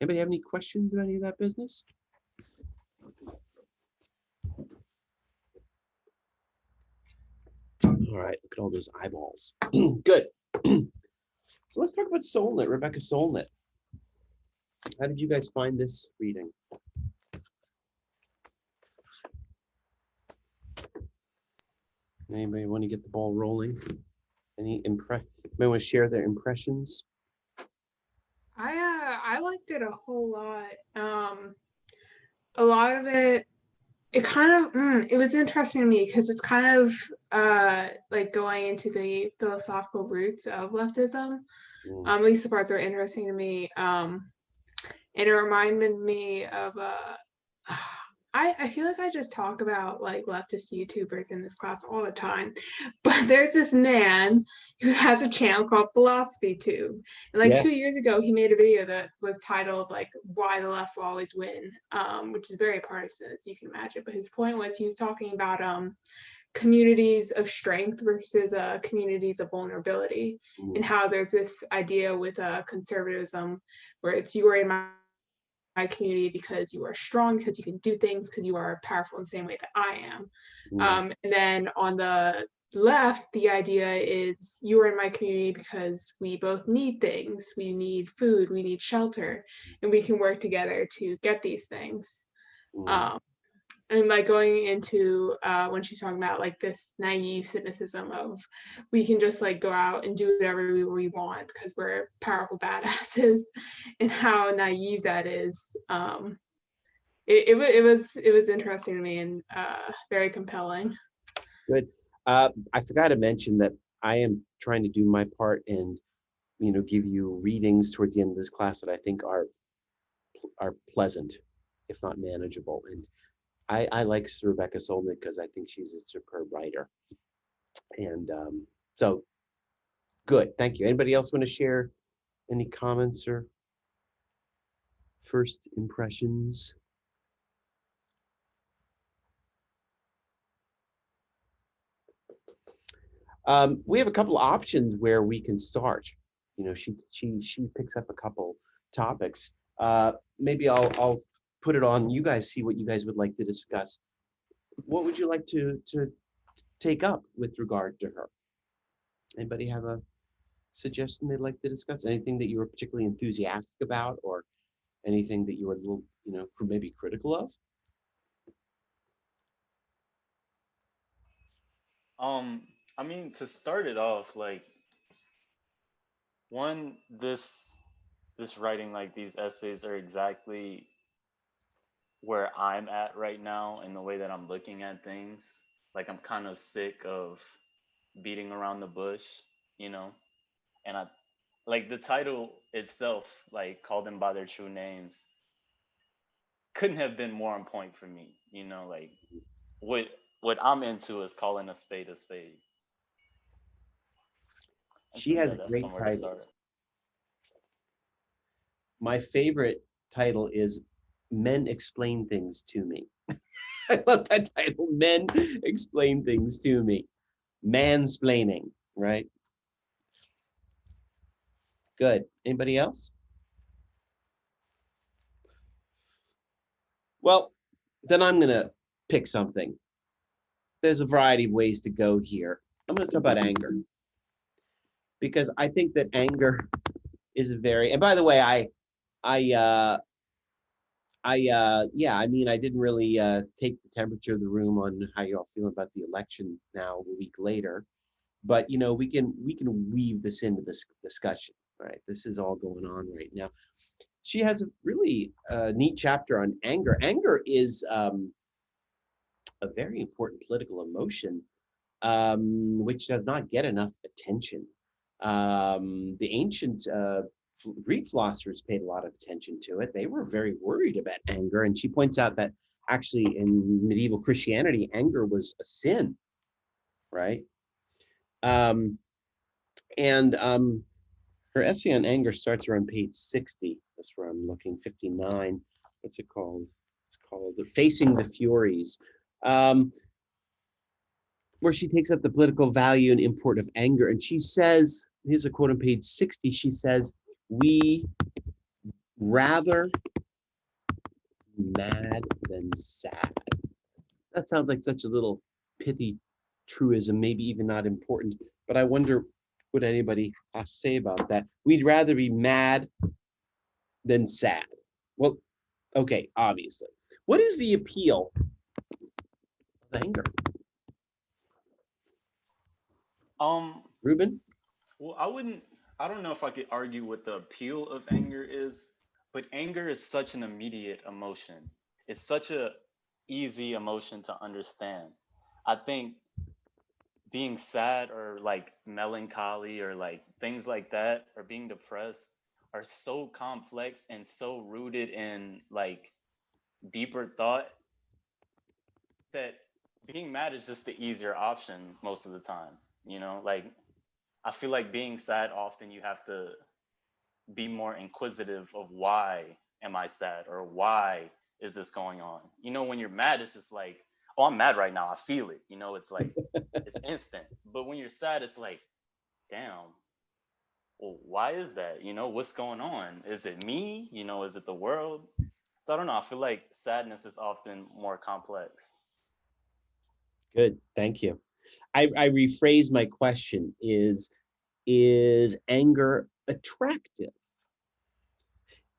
Anybody have any questions about any of that business? All right, look at all those eyeballs. Good. So let's talk about Solnit, Rebecca Solnit. How did you guys find this reading? Anybody want to get the ball rolling? Anybody want to share their impressions? I liked it a whole lot. A lot of it kind of it was interesting to me because it's kind of like going into the philosophical roots of leftism. At least the parts that are interesting to me. And it reminded me of I feel like I just talk about like leftist YouTubers in this class all the time, but there's this man who has a channel called Philosophy Tube, and like 2 years ago he made a video that was titled like "Why the Left Will Always Win," which is very partisan as you can imagine. But his point was he was talking about communities of strength versus communities of vulnerability, and how there's this idea with conservatism where it's you are in my community because you are strong, because you can do things, because you are powerful in the same way that I am. And then on the left, the idea is you are in my community because we both need things. We need food, we need shelter, and we can work together to get these things. Um, and like going into when she's talking about like this naive cynicism of we can just like go out and do whatever we want because we're powerful badasses, and how naive that is. It was interesting to me and very compelling. Good. I forgot to mention that I am trying to do my part and give you readings towards the end of this class that I think are pleasant, if not manageable. And I like Rebecca Solnit because I think she's a superb writer. And so good. Thank you. Anybody else want to share any comments or first impressions? We have a couple options where we can start. She picks up a couple topics. Maybe I'll put it on. You guys see what you guys would like to discuss. What would you like to take up with regard to her? Anybody have a suggestion they'd like to discuss? Anything that you were particularly enthusiastic about, or anything that you were a little, maybe critical of? I mean, to start it off, like one, this writing, like these essays are exactly where I'm at right now in the way that I'm looking at things. Like I'm kind of sick of beating around the bush, you know? And I like the title itself, like call them by their true names, couldn't have been more on point for me, like what what I'm into is calling a spade a spade. And She so yeah, has that's great somewhere to start. titles. My favorite title is Men Explain Things to Me. I love that title, Men Explain Things to Me. Mansplaining, right? Good. Anybody else? Well, then I'm going to pick something. There's a variety of ways to go here. I'm going to talk about anger, because I think that anger is and by the way, yeah, I mean, I didn't really take the temperature of the room on how you all feel about the election now a week later, but we can weave this into this discussion, right? This is all going on right now. She has a really neat chapter on anger. Anger is a very important political emotion, which does not get enough attention. The ancient Greek philosophers paid a lot of attention to it. They were very worried about anger. And she points out that actually in medieval Christianity, anger was a sin, right? Her essay on anger starts around page 60. That's where I'm looking, 59. What's it called? It's called Facing the Furies, where she takes up the political value and import of anger. And she says, here's a quote on page 60, she says, we rather mad than sad. That sounds like such a little pithy truism, maybe even not important, but I wonder what anybody has to say about that. We'd rather be mad than sad. Well, okay, obviously. What is the appeal of anger? Ruben? Well, I don't know if I could argue what the appeal of anger is, but anger is such an immediate emotion. It's such a easy emotion to understand. I think being sad or like melancholy or like things like that or being depressed are so complex and so rooted in like deeper thought that being mad is just the easier option most of the time. Like I feel like being sad often you have to be more inquisitive of why am I sad or why is this going on? When you're mad, it's just like, oh, I'm mad right now. I feel it. It's like it's instant. But when you're sad, it's like, damn, well, why is that? What's going on? Is it me? Is it the world? So I don't know. I feel like sadness is often more complex. Good, thank you. I rephrase my question is anger attractive?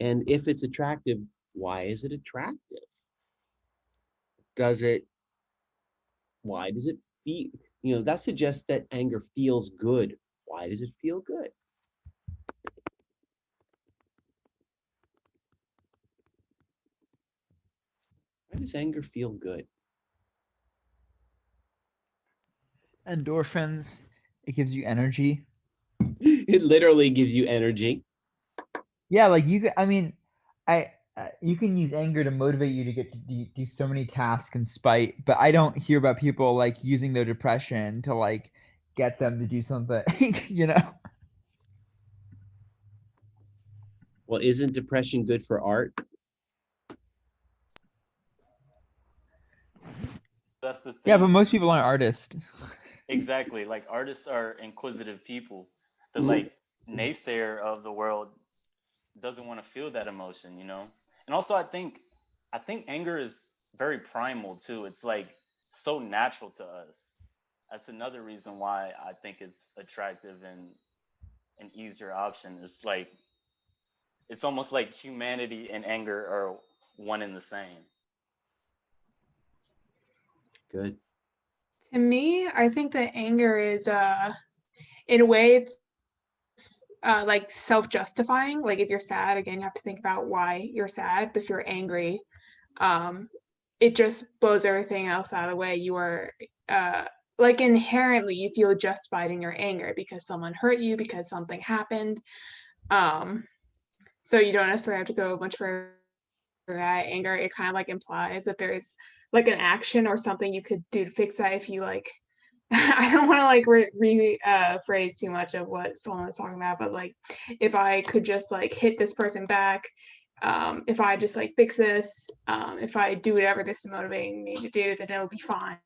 And if it's attractive, why is it attractive? Does it, why does it feel, that suggests that anger feels good. Why does it feel good? Why does anger feel good? Endorphins. It gives you energy. It literally gives you energy. Yeah, like I mean, you can use anger to motivate you to get to do so many tasks and spite, but I don't hear about people like using their depression to like get them to do something, Well, isn't depression good for art? That's the Yeah, but thing. most people aren't artists. Exactly. Like artists are inquisitive people. The Mhm. like naysayer of the world doesn't want to feel that emotion. And also I think anger is very primal too. It's like so natural to us. That's another reason why I think it's attractive and an easier option. It's like it's almost like humanity and anger are one and the same. Good. To me, I think that anger is in a way it's like self-justifying. Like if you're sad, again, you have to think about why you're sad. But if you're angry, um, it just blows everything else out of the way. You are like inherently you feel justified in your anger because someone hurt you, because something happened. Um, so you don't necessarily have to go much further for that. Anger, it kind of like implies that there's like an action or something you could do to fix that if you like I don't want to like phrase too much of what Solon was talking about, but like if I could just like hit this person back, if I just like fix this, if I do whatever this is motivating me to do, then it'll be fine.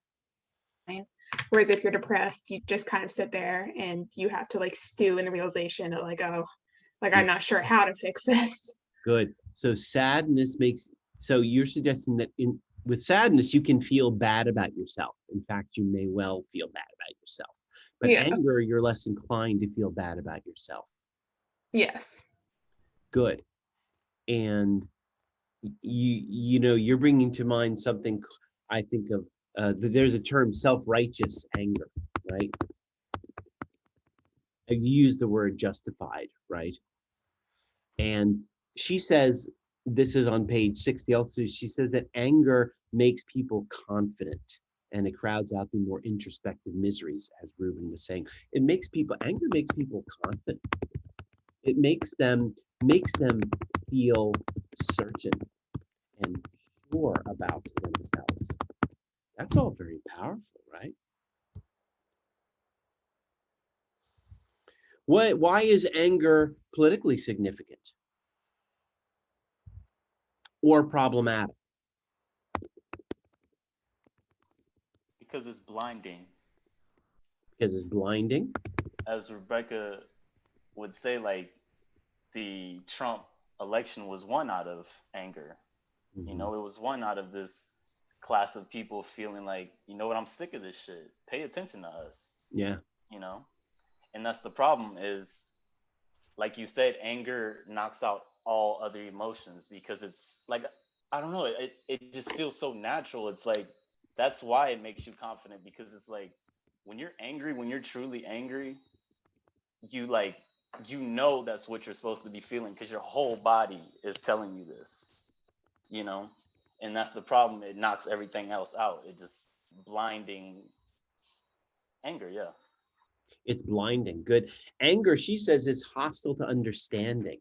Whereas if you're depressed, you just kind of sit there and you have to like stew in the realization of like, oh, like I'm not sure how to fix this. Good. So sadness makes, so you're suggesting that with sadness, you can feel bad about yourself. In fact, you may well feel bad about yourself. But Yeah. anger, you're less inclined to feel bad about yourself. Yes. Good. And you're bringing to mind something I think of, there's a term, self-righteous anger, right? You use the word justified, right? And she says, this is on page 60 also, she says that anger makes people confident and it crowds out the more introspective miseries, as Ruben was saying. Anger makes people confident. It makes them feel certain and sure about themselves. That's all very powerful, right? Why is anger politically significant or problematic? Because it's blinding. Because it's blinding. As Rebecca would say, like the Trump election was won out of anger. You know, it was won out of this class of people feeling like, you know what, I'm sick of this shit. Pay attention to us. Yeah. You know, and that's the problem. Is like you said, anger knocks out all other emotions because it's like, I don't know, it just feels so natural. It's like that's why it makes you confident, because it's like when you're angry, when you're truly angry, you like, you know that's what you're supposed to be feeling because your whole body is telling you this, you know. And that's the problem, it knocks everything else out. It just blinding anger, yeah. It's blinding. Good. Anger, she says, is hostile to understanding.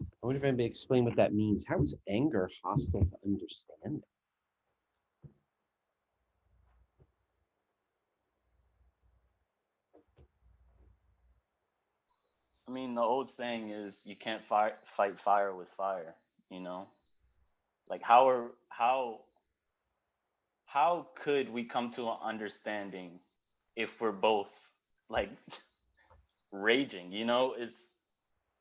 I wonder if anybody explain what that means. How is anger hostile to understanding? I mean, the old saying is you can't fight fire with fire, you know? Like how could we come to an understanding if we're both like raging, you know? It's,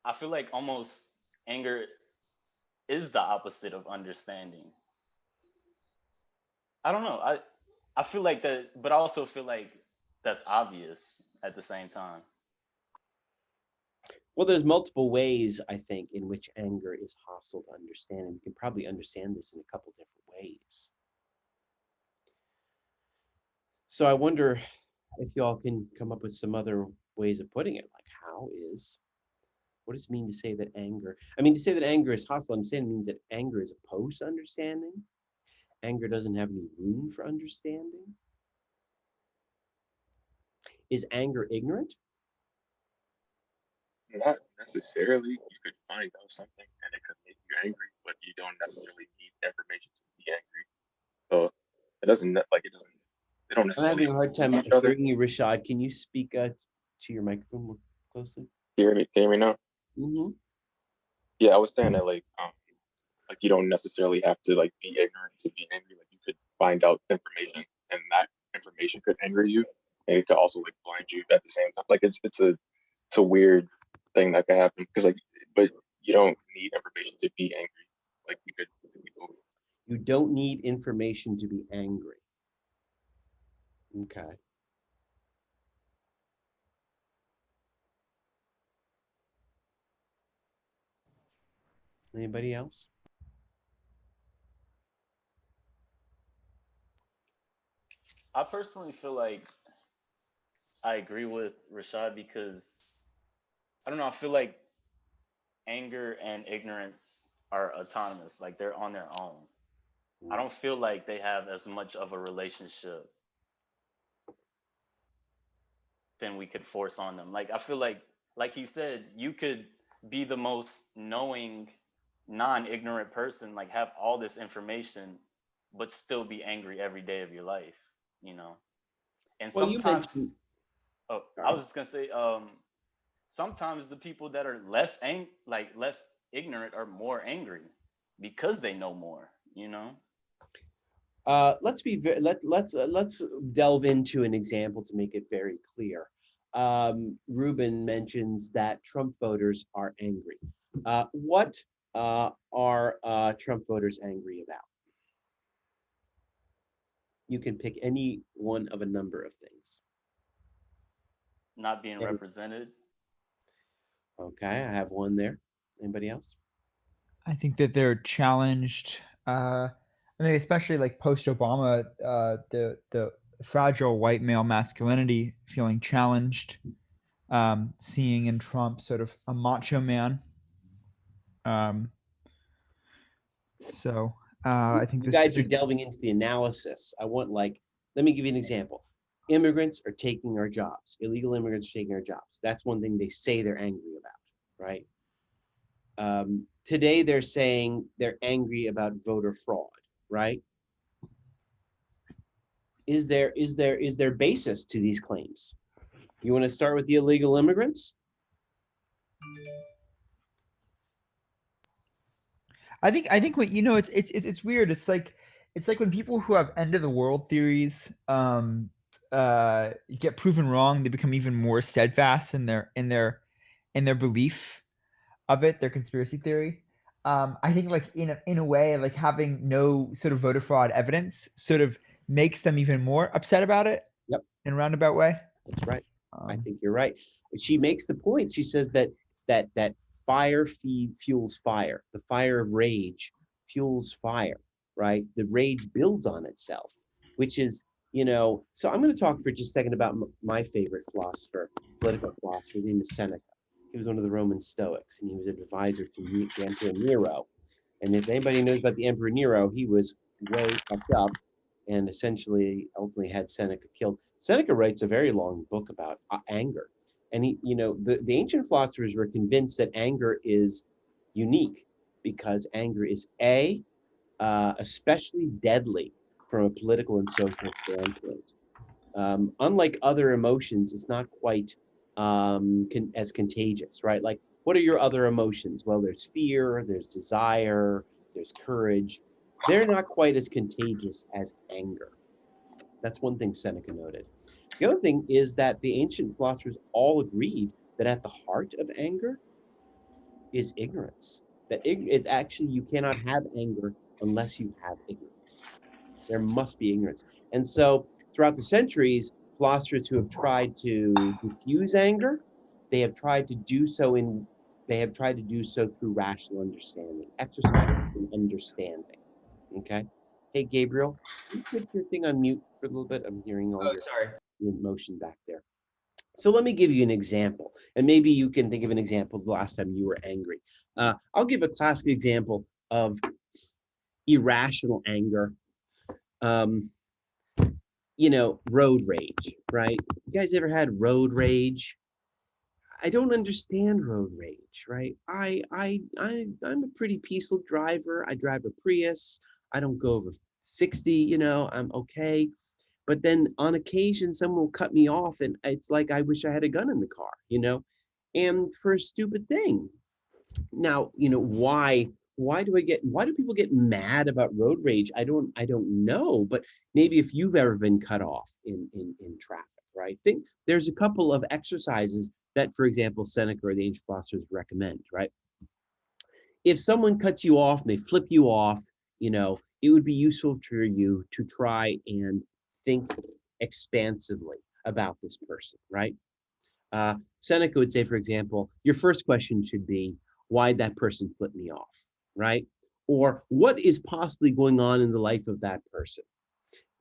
I feel like almost anger is the opposite of understanding. I don't know. I feel like that, but I also feel like that's obvious at the same time. Well, there's multiple ways, I think, in which anger is hostile to understanding. We can probably understand this in a couple different ways. So I wonder if y'all can come up with some other ways of putting it. Like, what does it mean to say that anger? I mean, to say that anger is hostile to understanding means that anger is opposed to understanding. Anger doesn't have any room for understanding. Is anger ignorant? Not necessarily. You could find out something and it could make you angry, but you don't necessarily need information to be angry. So it doesn't like it doesn't. They don't I'm necessarily having a hard oppose time each other. hearing you, Rashad. Can you speak to your microphone more closely? Can you hear me? Can you hear me now? Mm-hmm. Yeah, I was saying that like you don't necessarily have to like be ignorant to be angry. Like you could find out information, and that information could anger you, and it could also like blind you at the same time. Like it's a weird thing that could happen because like, but you don't need information to be angry. Like you could be both. You don't need information to be angry. Okay. Anybody else? I personally feel like I agree with Rashad because I don't know, I feel like anger and ignorance are autonomous, like they're on their own. I don't feel like they have as much of a relationship than we could force on them. Like I feel like he said, you could be the most knowing, non-ignorant person, like have all this information, but still be angry every day of your life, you know. And Well, you mentioned. sometimes, oh, I Sorry. was just gonna say, sometimes the people that are less ignorant are more angry because they know more, you know. Let's delve into an example to make it very clear. Ruben mentions that Trump voters are angry. What are Trump voters angry about? You can pick any one of a number of things. Not being And- represented. Okay, I have one there. Anybody else? I think that they're challenged. I mean, especially like post Obama, the fragile white male masculinity feeling challenged, seeing in Trump sort of a macho man. Um, so I think You this guys are is delving into the analysis. Let me give you an example. Immigrants are taking our jobs. Illegal immigrants are taking our jobs. That's one thing they say they're angry about, right? Today they're saying they're angry about voter fraud, right? Is there basis to these claims? You want to start with the illegal immigrants? I think when it's weird. It's like when people who have end of the world theories get proven wrong, they become even more steadfast in their belief of it, their conspiracy theory. I think like in a way, like having no sort of voter fraud evidence sort of makes them even more upset about it. Yep. In a roundabout way. That's right. I Um, think you're right. She makes the point. She says that fire fuels fire. The fire of rage fuels fire, right? The rage builds on itself, which is, so I'm going to talk for just a second about my favorite philosopher, political philosopher. His name is Seneca. He was one of the Roman Stoics, and he was an advisor to the Emperor Nero. And if anybody knows about the Emperor Nero, he was way fucked up and essentially ultimately had Seneca killed. Seneca writes a very long book about anger. And the ancient philosophers were convinced that anger is unique because anger is especially deadly from a political and social standpoint. Unlike other emotions, it's not quite as contagious, right? Like, what are your other emotions? Well, there's fear, there's desire, there's courage. They're not quite as contagious as anger. That's one thing Seneca noted. The other thing is that the ancient philosophers all agreed that at the heart of anger is ignorance. That it's actually, you cannot have anger unless you have ignorance. There must be ignorance. And so throughout the centuries, philosophers who have tried to diffuse anger, they have tried to do so through rational understanding, exercising understanding. Okay. Hey, Gabriel, can you put your thing on mute for a little bit? I'm hearing all oh, your sorry. motion back there. So let me give you an example, and maybe you can think of an example of the last time you were angry. I'll give a classic example of irrational anger. Road rage, right? You guys ever had road rage? I don't understand road rage, right? I'm a pretty peaceful driver. I drive a Prius. I don't go over 60, I'm okay. But then on occasion, someone will cut me off, and it's like I wish I had a gun in the car, and for a stupid thing. Now, why do people get mad about road rage? I don't know, but maybe if you've ever been cut off in traffic, right? Think there's a couple of exercises that, for example, Seneca or the ancient philosophers recommend, right? If someone cuts you off and they flip you off, it would be useful for you to try and think expansively about this person, right? Seneca would say, for example, your first question should be, why'd that person flip me off, right? Or what is possibly going on in the life of that person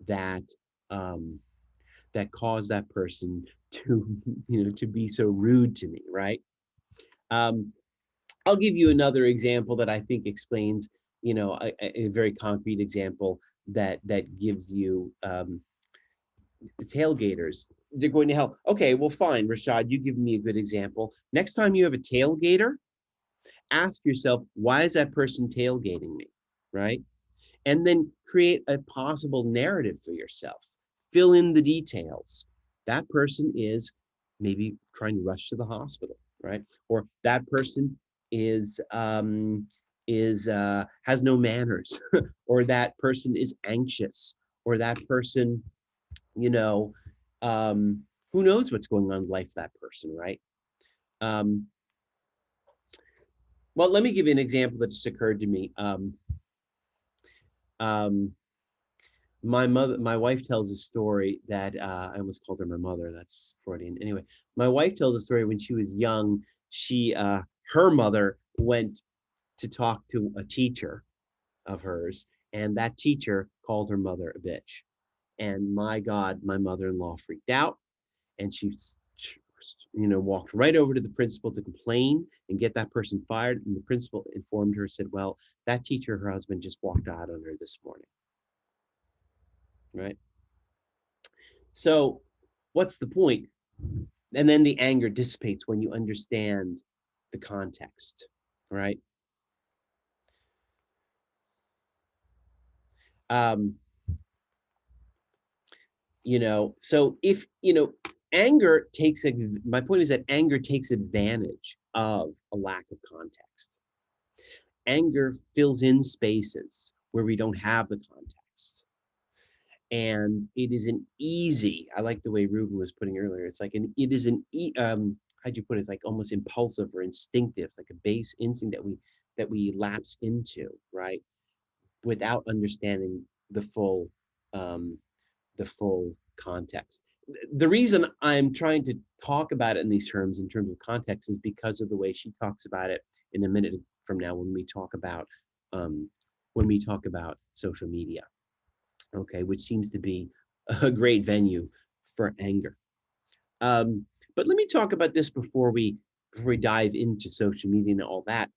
that um, that caused that person to, to be so rude to me, right? Um, I'll give you another example that I think explains, a very concrete example that gives you tailgaters. They're going to help. Okay, well, fine, Rashad, you give me a good example. Next time you have a tailgater, ask yourself, why is that person tailgating me, right? And then create a possible narrative for yourself. Fill in the details. That person is maybe trying to rush to the hospital, right? Or that person is has no manners, or that person is anxious, or that person, you know, who knows what's going on in life of that person, right? Um, well, let me give you an example that just occurred to me. Um, my wife tells a story that I almost called her my mother. That's Freudian. Anyway, my wife tells a story when she was young. Her mother went to talk to a teacher of hers, and that teacher called her mother a bitch. And my God, my mother-in-law freaked out, and she walked right over to the principal to complain and get that person fired. And the principal informed her, said, well, that teacher, her husband, just walked out on her this morning, right? So what's the point? And then the anger dissipates when you understand the context, right? Um, so if, anger takes, my point is that anger takes advantage of a lack of context. Anger fills in spaces where we don't have the context. And it is an easy, I like the way Ruben was putting earlier, it's like it is an, how'd you put it? It's like almost impulsive or instinctive. It's like a base instinct lapse into, right? Without understanding the full um, context. The reason I'm trying to talk about it in terms of context, is because of the way she talks about it in a minute from now when we talk about social media, okay, which seems to be a great venue for anger. But let me talk about this before we dive into social media and all that.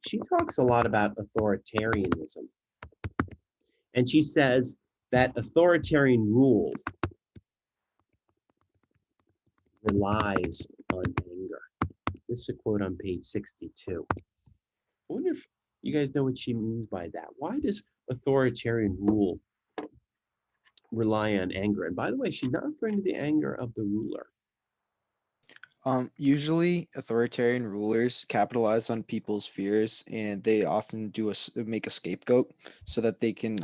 She talks a lot about authoritarianism, and she says that authoritarian rule relies on anger. This is a quote on page 62. I wonder if you guys know what she means by that. Why does authoritarian rule rely on anger? And by the way, she's not referring to the anger of the ruler. Usually authoritarian rulers capitalize on people's fears, and they often make a scapegoat so that they can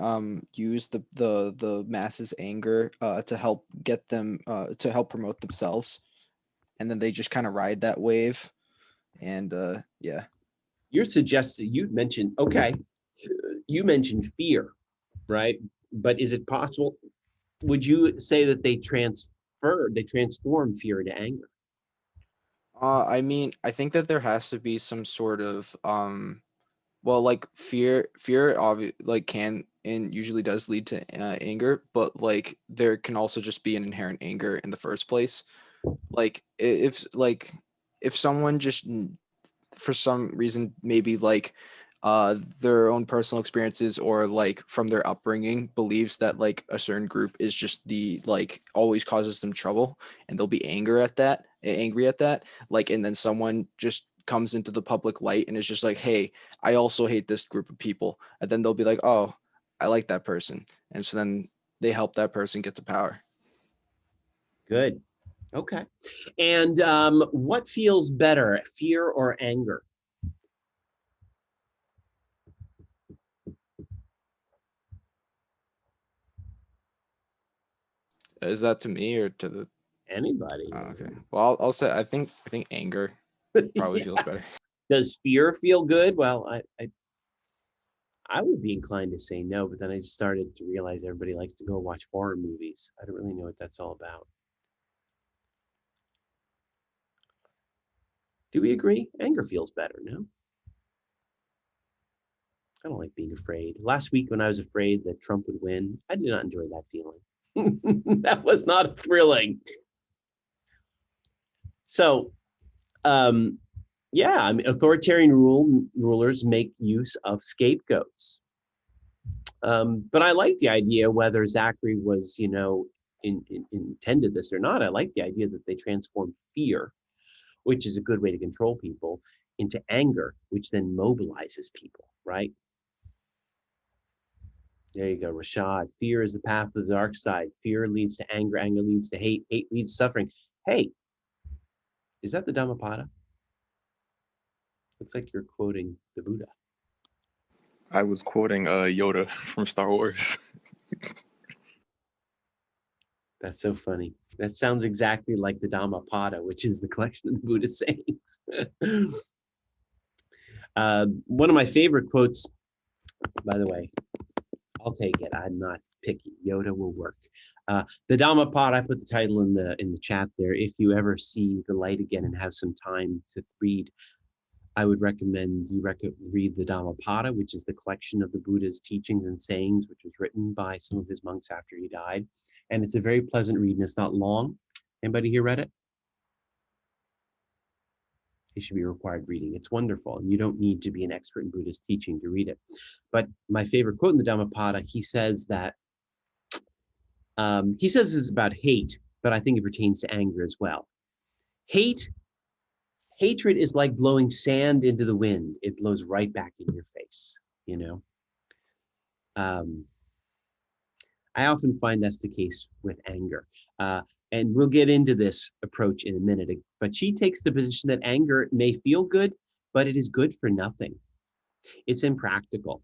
use the masses' anger to help get them to help promote themselves, and then they just kind of ride that wave. And yeah. You're suggesting, you mentioned fear, right? But is it possible, would you say that they transform fear into anger? I mean, I think that there has to be some sort of well, like fear like can and usually does lead to anger, but like there can also just be an inherent anger in the first place. Like if someone just for some reason, maybe like their own personal experiences or like from their upbringing, believes that like a certain group is just the like always causes them trouble, and they'll be angry at that, like, and then someone just comes into the public light and is just like, hey, I also hate this group of people, and then they'll be like, oh, I like that person, and so then they help that person get to power. Good. Okay. And what feels better, fear or anger? Is that to me or to the Anybody. oh, okay, well, I'll say I think anger probably Yeah. feels better. Does fear feel good? Well, I would be inclined to say no, but then I just started to realize everybody likes to go watch horror movies. I don't really know what that's all about. Do we agree? Anger feels better, no? I don't like being afraid. Last week when I was afraid that Trump would win, I did not enjoy that feeling. That was not thrilling. So, yeah, I mean, authoritarian rulers make use of scapegoats. But I like the idea, whether Zachary was, intended this or not. I like the idea that they transform fear, which is a good way to control people, into anger, which then mobilizes people, right? There you go, Rashad. Fear is the path of the dark side. Fear leads to anger. Anger leads to hate. Hate leads to suffering. Hey, is that the Dhammapada? Looks like you're quoting the Buddha. I was quoting Yoda from Star Wars. That's so funny. That sounds exactly like the Dhammapada, which is the collection of the Buddha's sayings. One of my favorite quotes, by the way, I'll take it. I'm not picky. Yoda will work. The Dhammapada, I put the title in the chat there. If you ever see the light again and have some time to read, I would recommend you read the Dhammapada, which is the collection of the Buddha's teachings and sayings, which was written by some of his monks after he died. And it's a very pleasant read, and it's not long. Anybody here read it? It should be required reading. It's wonderful, and you don't need to be an expert in Buddhist teaching to read it. But my favorite quote in the Dhammapada, he says that, he says this is about hate, but I think it pertains to anger as well. Hatred is like blowing sand into the wind. It blows right back in your face, you know? I often find that's the case with anger. And we'll get into this approach in a minute, but she takes the position that anger may feel good, but it is good for nothing. It's impractical.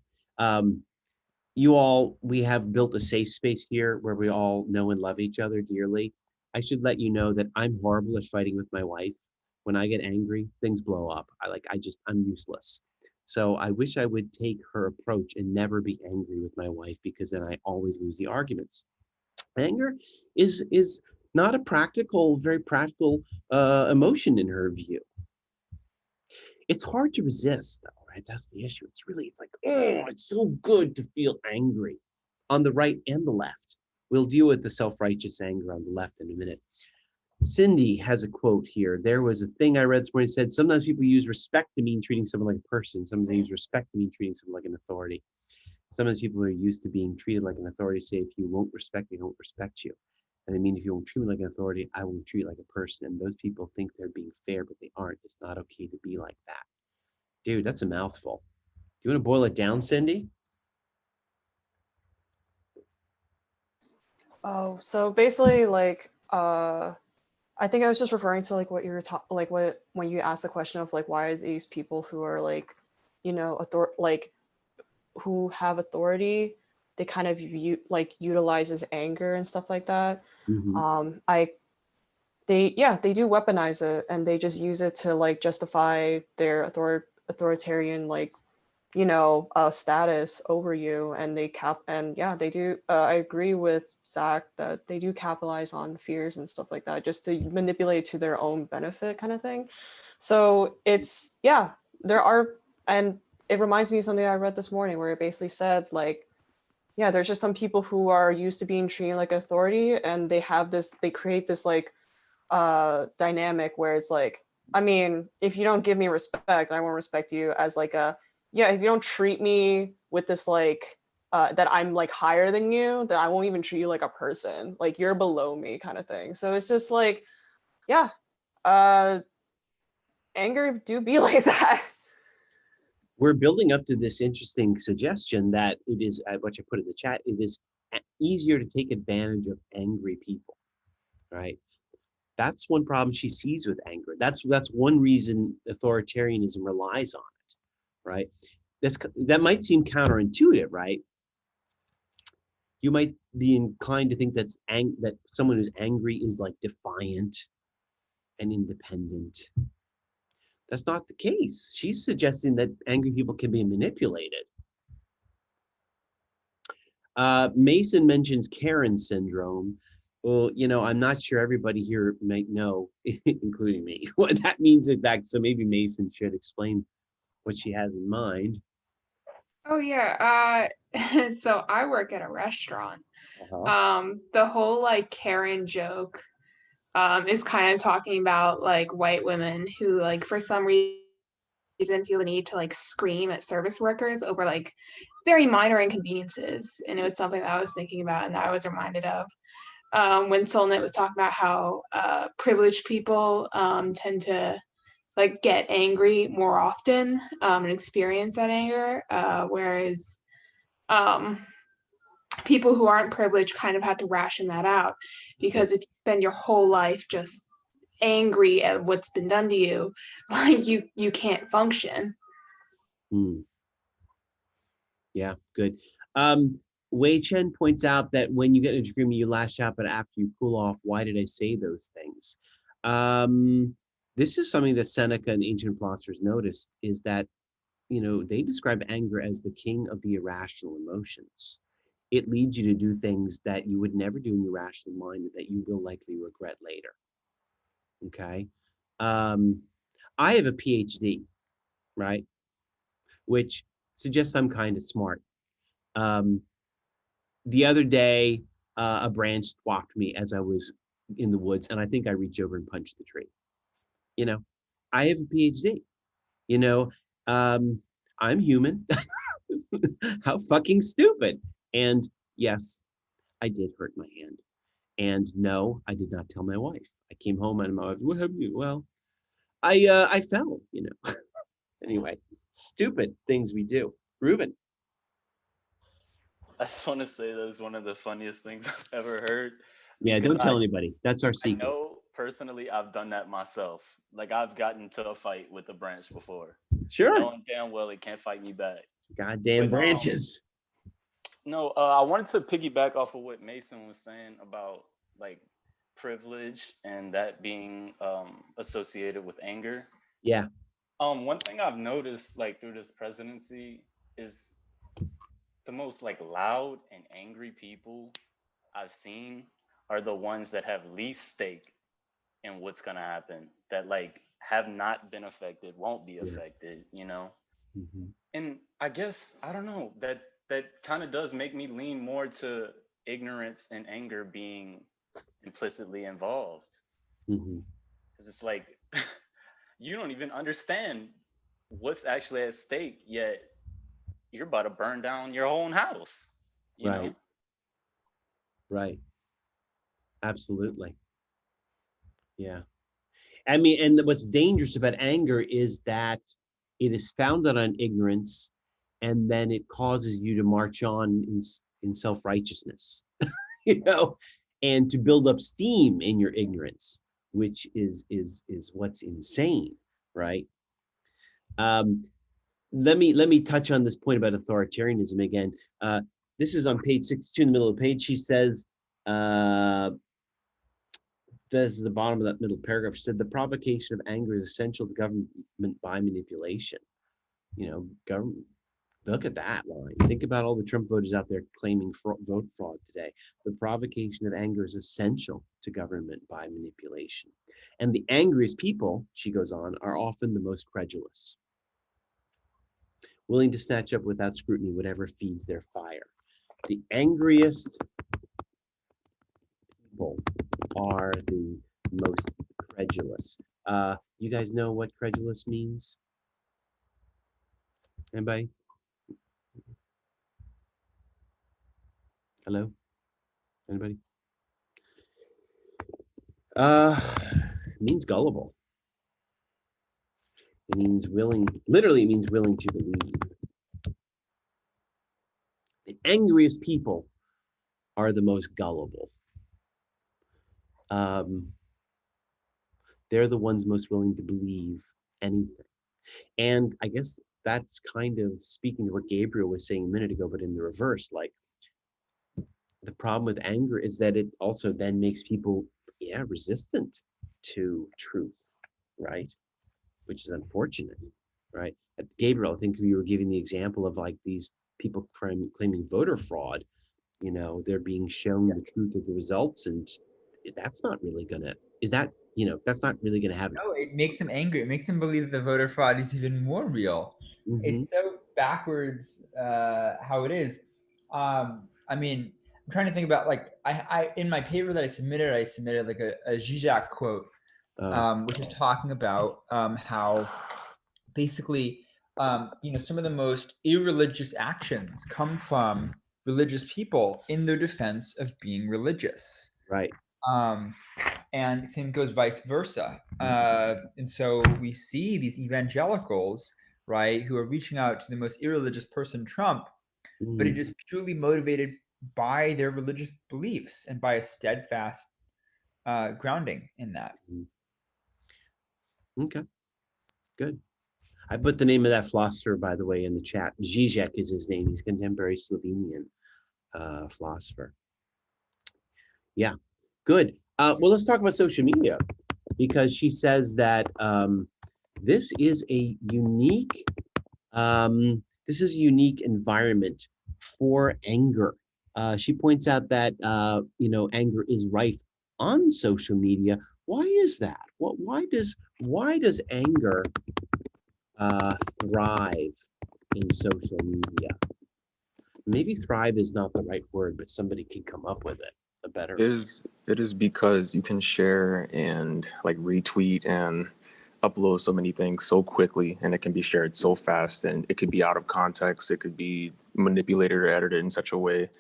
We have built a safe space here where we all know and love each other dearly. I should let you know that I'm horrible at fighting with my wife. When I get angry, things blow up. I'm useless. So I wish I would take her approach and never be angry with my wife, because then I always lose the arguments. Anger is not a very practical emotion in her view. It's hard to resist, though, right? That's the issue. It's like, oh, it's so good to feel angry on the right and the left. We'll deal with the self-righteous anger on the left in a minute. Cindy has a quote here. There was a thing I read this morning that said, sometimes people use respect to mean treating someone like a person. Sometimes they use respect to mean treating someone like an authority. Sometimes people are used to being treated like an authority, say, if you won't respect me, I won't respect you. And they mean, if you won't treat me like an authority, I won't treat you like a person. And those people think they're being fair, but they aren't. It's not okay to be like that. Dude, that's a mouthful. Do you want to boil it down, Cindy? Oh, so basically, like, I think I was just referring to like what you were like what when you asked the question of like why are these people who are like, you know, like who have authority, they kind of utilizes anger and stuff like that. Mm-hmm. They do weaponize it, and they just use it to like justify their authoritarian like, you know, status over you, and they do. I agree with Zach that they do capitalize on fears and stuff like that just to manipulate it to their own benefit, kind of thing. So it's there are, and it reminds me of something I read this morning where it basically said like, yeah, there's just some people who are used to being treated like authority, and they create this like dynamic where it's like, I mean, if you don't give me respect, I won't respect you, as like a, yeah, if you don't treat me with this like that I'm like higher than you, then I won't even treat you like a person, like you're below me, kind of thing. So it's just like, yeah, uh anger do be like that. We're building up to this interesting suggestion that it is, which I put in the chat, it is easier to take advantage of angry people, right? That's one problem she sees with anger. That's one reason authoritarianism relies on it, right? That might seem counterintuitive, right? You might be inclined to think that someone who's angry is like defiant and independent. That's not the case. She's suggesting that angry people can be manipulated. Mason mentions Karen syndrome. Well, you know, I'm not sure everybody here might know, including me, what that means exactly. So maybe Mason should explain what she has in mind. Oh yeah. So I work at a restaurant. The whole like Karen joke is kind of talking about like white women who like for some reason feel the need to like scream at service workers over like very minor inconveniences. And it was something that I was thinking about and that I was reminded of when Solnit was talking about how privileged people tend to like get angry more often and experience that anger, whereas people who aren't privileged kind of have to ration that out, because if you spend your whole life just angry at what's been done to you, like you can't function. Yeah, good. Wei Chen points out that when you get in a disagreement, you lash out, but after you cool off, why did I say those things? This is something that Seneca and ancient philosophers noticed, is that, you know, they describe anger as the king of the irrational emotions. It leads you to do things that you would never do in your rational mind that you will likely regret later. Okay. I have a PhD, right? Which suggests I'm kind of smart. The other day, a branch swapped me as I was in the woods, and I think I reached over and punched the tree. You know, I have a PhD. You know, I'm human. How fucking stupid. And yes, I did hurt my hand. And no, I did not tell my wife. I came home and my wife, what happened to you? Well, I fell, you know. Anyway, stupid things we do. Ruben. I just want to say that is one of the funniest things I've ever heard. Yeah, Because don't tell anybody. That's our I secret. know personally I've done that myself. Like I've gotten into a fight with a branch before, Sure. knowing damn well it can't fight me back. Goddamn But branches. no, I wanted to piggyback off of what Mason was saying about like privilege and that being associated with anger. Yeah. One thing I've noticed like through this presidency is the most like loud and angry people I've seen are the ones that have least stake in what's gonna happen. That like have not been affected, won't be Yeah. affected, you know? Hmm. And I guess I don't know, that kind of does make me lean more to ignorance and anger being implicitly involved. Hmm. Because it's like you don't even understand what's actually at stake yet you're about to burn down your own house, you Right. know? Right. Absolutely. Yeah. I mean, and what's dangerous about anger is that it is founded on ignorance, and then it causes you to march on in self-righteousness, you know, and to build up steam in your ignorance, which is what's insane, right? Um, let me touch on this point about authoritarianism again. Uh, this is on page 62 in the middle of the page. She says, uh, this is the bottom of that middle paragraph. She said the provocation of anger is essential to government by manipulation. You know, government. Look at that line. Think about all the Trump voters out there claiming vote fraud today. The provocation of anger is essential to government by manipulation. And the angriest people, she goes on, are often the most credulous, willing to snatch up without scrutiny whatever feeds their fire. The angriest people are the most credulous. You guys know what credulous means? Anybody? Hello? Anybody? It means gullible. It means willing, literally it means willing to believe. The angriest people are the most gullible. Um, they're the ones most willing to believe anything. And I guess that's kind of speaking to what Gabriel was saying a minute ago, but in the reverse, like the problem with anger is that it also then makes people, yeah, resistant to truth, right? Which is unfortunate, right? Gabriel, I think you were giving the example of like these people claiming voter fraud. You know, they're being shown the truth of the results, and that's not really gonna. Is that, you know, that's not really gonna have an No, it makes him angry. It makes him believe the voter fraud is even more real. It's Mm-hmm. so backwards how it is. I mean, I'm trying to think about like I in my paper that I submitted like a Zizek quote, which is talking about how basically some of the most irreligious actions come from religious people in their defense of being religious. Right. Um, and same goes vice versa. And so we see these evangelicals, right, who are reaching out to the most irreligious person, Trump, but it Mm-hmm. is purely motivated by their religious beliefs and by a steadfast grounding in that. Okay. Good. I put the name of that philosopher, by the way, in the chat. Zizek is his name. He's contemporary Slovenian philosopher. Yeah. Good. Well, let's talk about social media, because she says that this is a unique environment for anger. She points out that anger is rife on social media. Why is that? Why does anger thrive in social media? Maybe thrive is not the right word, but somebody can come up with it. A better. It is because you can share and like retweet and upload so many things so quickly, and it can be shared so fast, and it could be out of context. It could be manipulated or edited in such a way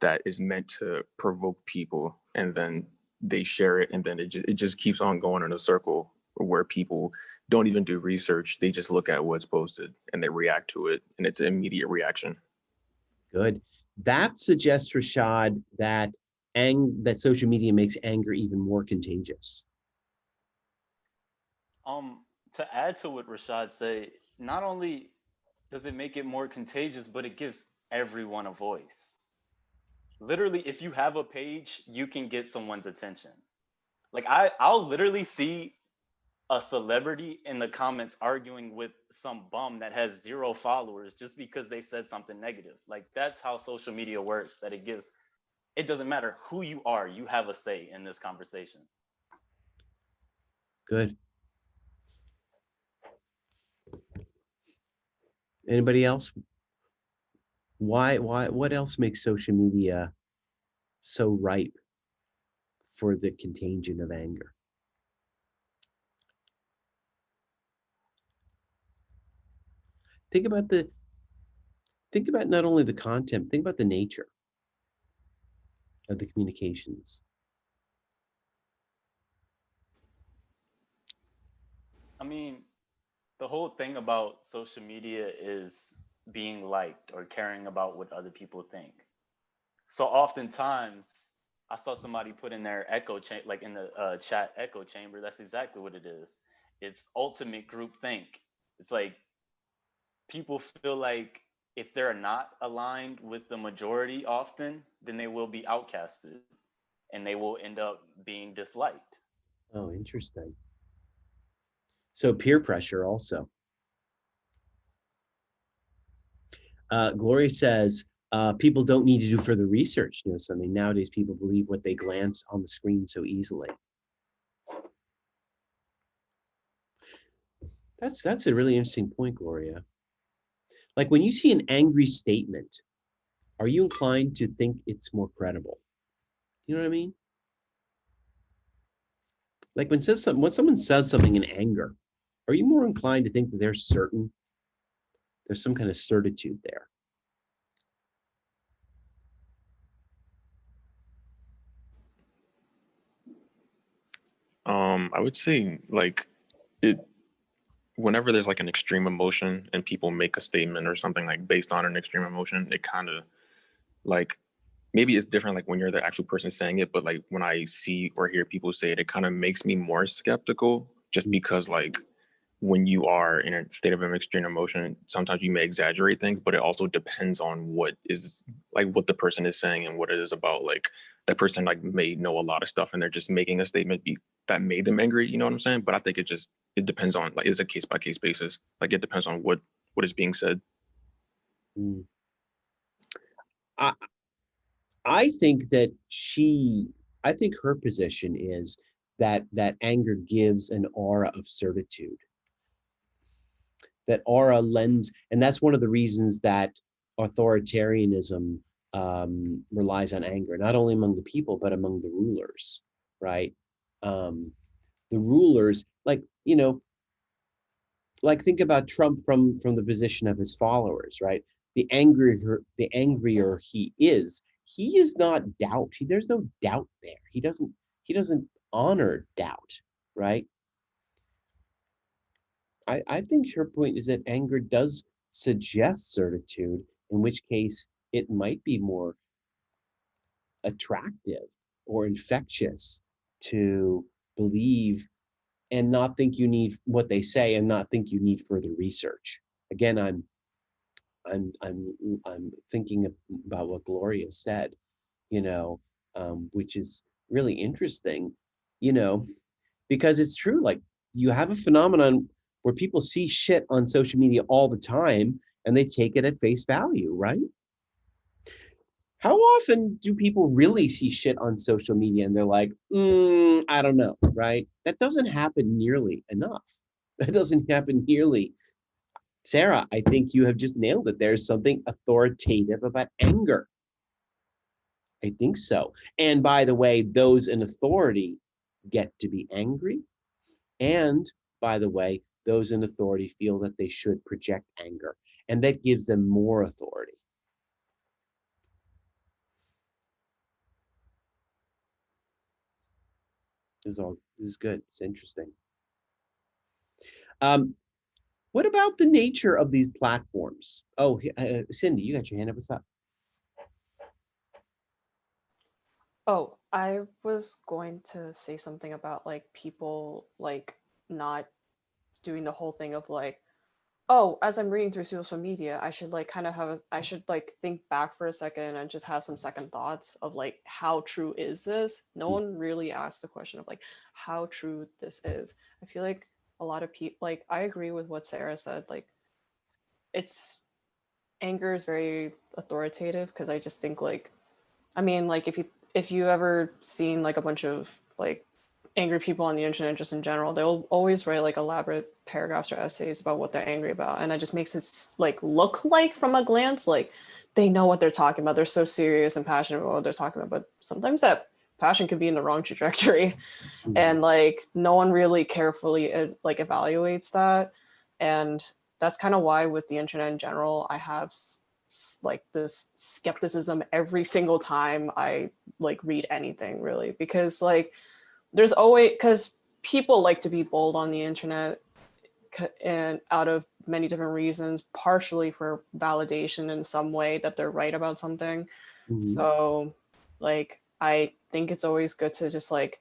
that is meant to provoke people, and then they share it, and then it just keeps on going in a circle where people don't even do research. They just look at what's posted and they react to it, and it's an immediate reaction. Good. That suggests, Rashad, that that social media makes anger even more contagious. To add to what Rashad say, not only does it make it more contagious, but it gives everyone a voice. Literally, if you have a page, you can get someone's attention. Like I'll literally see a celebrity in the comments arguing with some bum that has 0 followers just because they said something negative. Like that's how social media works, that it doesn't matter who you are, you have a say in this conversation. Good. Anybody else? What else makes social media so ripe for the contagion of anger? Think about not only the content, think about the nature of the communications. I mean, the whole thing about social media is being liked or caring about what other people think. So oftentimes, I saw somebody put in their echo chamber, like in the chat echo chamber. That's exactly what it is. It's ultimate group think. It's like people feel like if they're not aligned with the majority often, then they will be outcasted and they will end up being disliked. Oh, interesting. So peer pressure also. Gloria says, people don't need to do further research to know something. Nowadays, people believe what they glance on the screen so easily. That's a really interesting point, Gloria. Like when you see an angry statement, are you inclined to think it's more credible? You know what I mean? Like when someone says something in anger, are you more inclined to think that they're certain? There's some kind of certitude there. I would say like it whenever there's like an extreme emotion and people make a statement or something like based on an extreme emotion, it kind of like maybe it's different like when you're the actual person saying it, but like when I see or hear people say it, it kind of makes me more skeptical just because like when you are in a state of an extreme emotion, sometimes you may exaggerate things, but it also depends on what is like what the person is saying and what it is about. Like that person like may know a lot of stuff and they're just making a statement that made them angry. You know what I'm saying? But I think it depends on like it's a case by case basis. Like it depends on what is being said. Mm. I think that I think her position is that anger gives an aura of certitude. That aura lends, and that's one of the reasons that authoritarianism relies on anger, not only among the people but among the rulers, right? The rulers, like like think about Trump from the position of his followers, right? The angrier he is not doubt. There's no doubt there. He doesn't honor doubt, right? I think her point is that anger does suggest certitude, in which case it might be more attractive or infectious to believe and not think you need what they say and not think you need further research. Again, I'm thinking about what Gloria said, which is really interesting, you know, because it's true. Like you have a phenomenon where people see shit on social media all the time and they take it at face value, right? How often do people really see shit on social media and they're like, I don't know, right? That doesn't happen nearly enough. That doesn't happen nearly. Sarah, I think you have just nailed it. There's something authoritative about anger. I think so. And by the way, those in authority get to be angry. And by the way, those in authority feel that they should project anger. And that gives them more authority. This is good. It's interesting. What about the nature of these platforms? Oh, Cindy, you got your hand up. What's up? Oh, I was going to say something about like people like not doing the whole thing of like, oh, as I'm reading through social media, I should like kind of I should like think back for a second and just have some second thoughts of like, how true is this? No one really asked the question of like how true this is. I feel like a lot of people, like, I agree with what Sarah said. Like, it's anger is very authoritative because I just think like, I mean, like if you ever seen like a bunch of like angry people on the internet just in general, they'll always write like elaborate paragraphs or essays about what they're angry about, and that just makes it like look like from a glance like they know what they're talking about. They're so serious and passionate about what they're talking about, but sometimes that passion can be in the wrong trajectory, and like no one really carefully like evaluates that. And that's kind of why with the internet in general I have like this skepticism every single time I like read anything, really, because like there's always, because people like to be bold on the internet and out of many different reasons, partially for validation in some way that they're right about something. So like I think it's always good to just like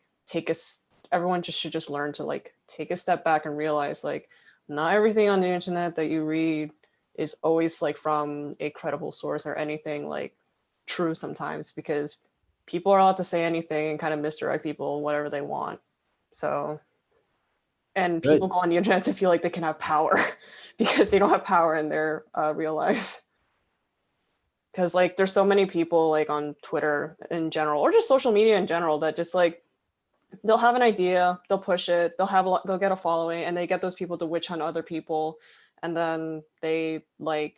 everyone just should just learn to like take a step back and realize like not everything on the internet that you read is always like from a credible source or anything like true sometimes, because people are allowed to say anything and kind of misdirect people whatever they want. So, and Good. people go on the internet to feel like they can have power because they don't have power in their real lives. Because like there's so many people like on Twitter in general or just social media in general that just like they'll have an idea, they'll push it, they'll get a following, and they get those people to witch hunt other people, and then they like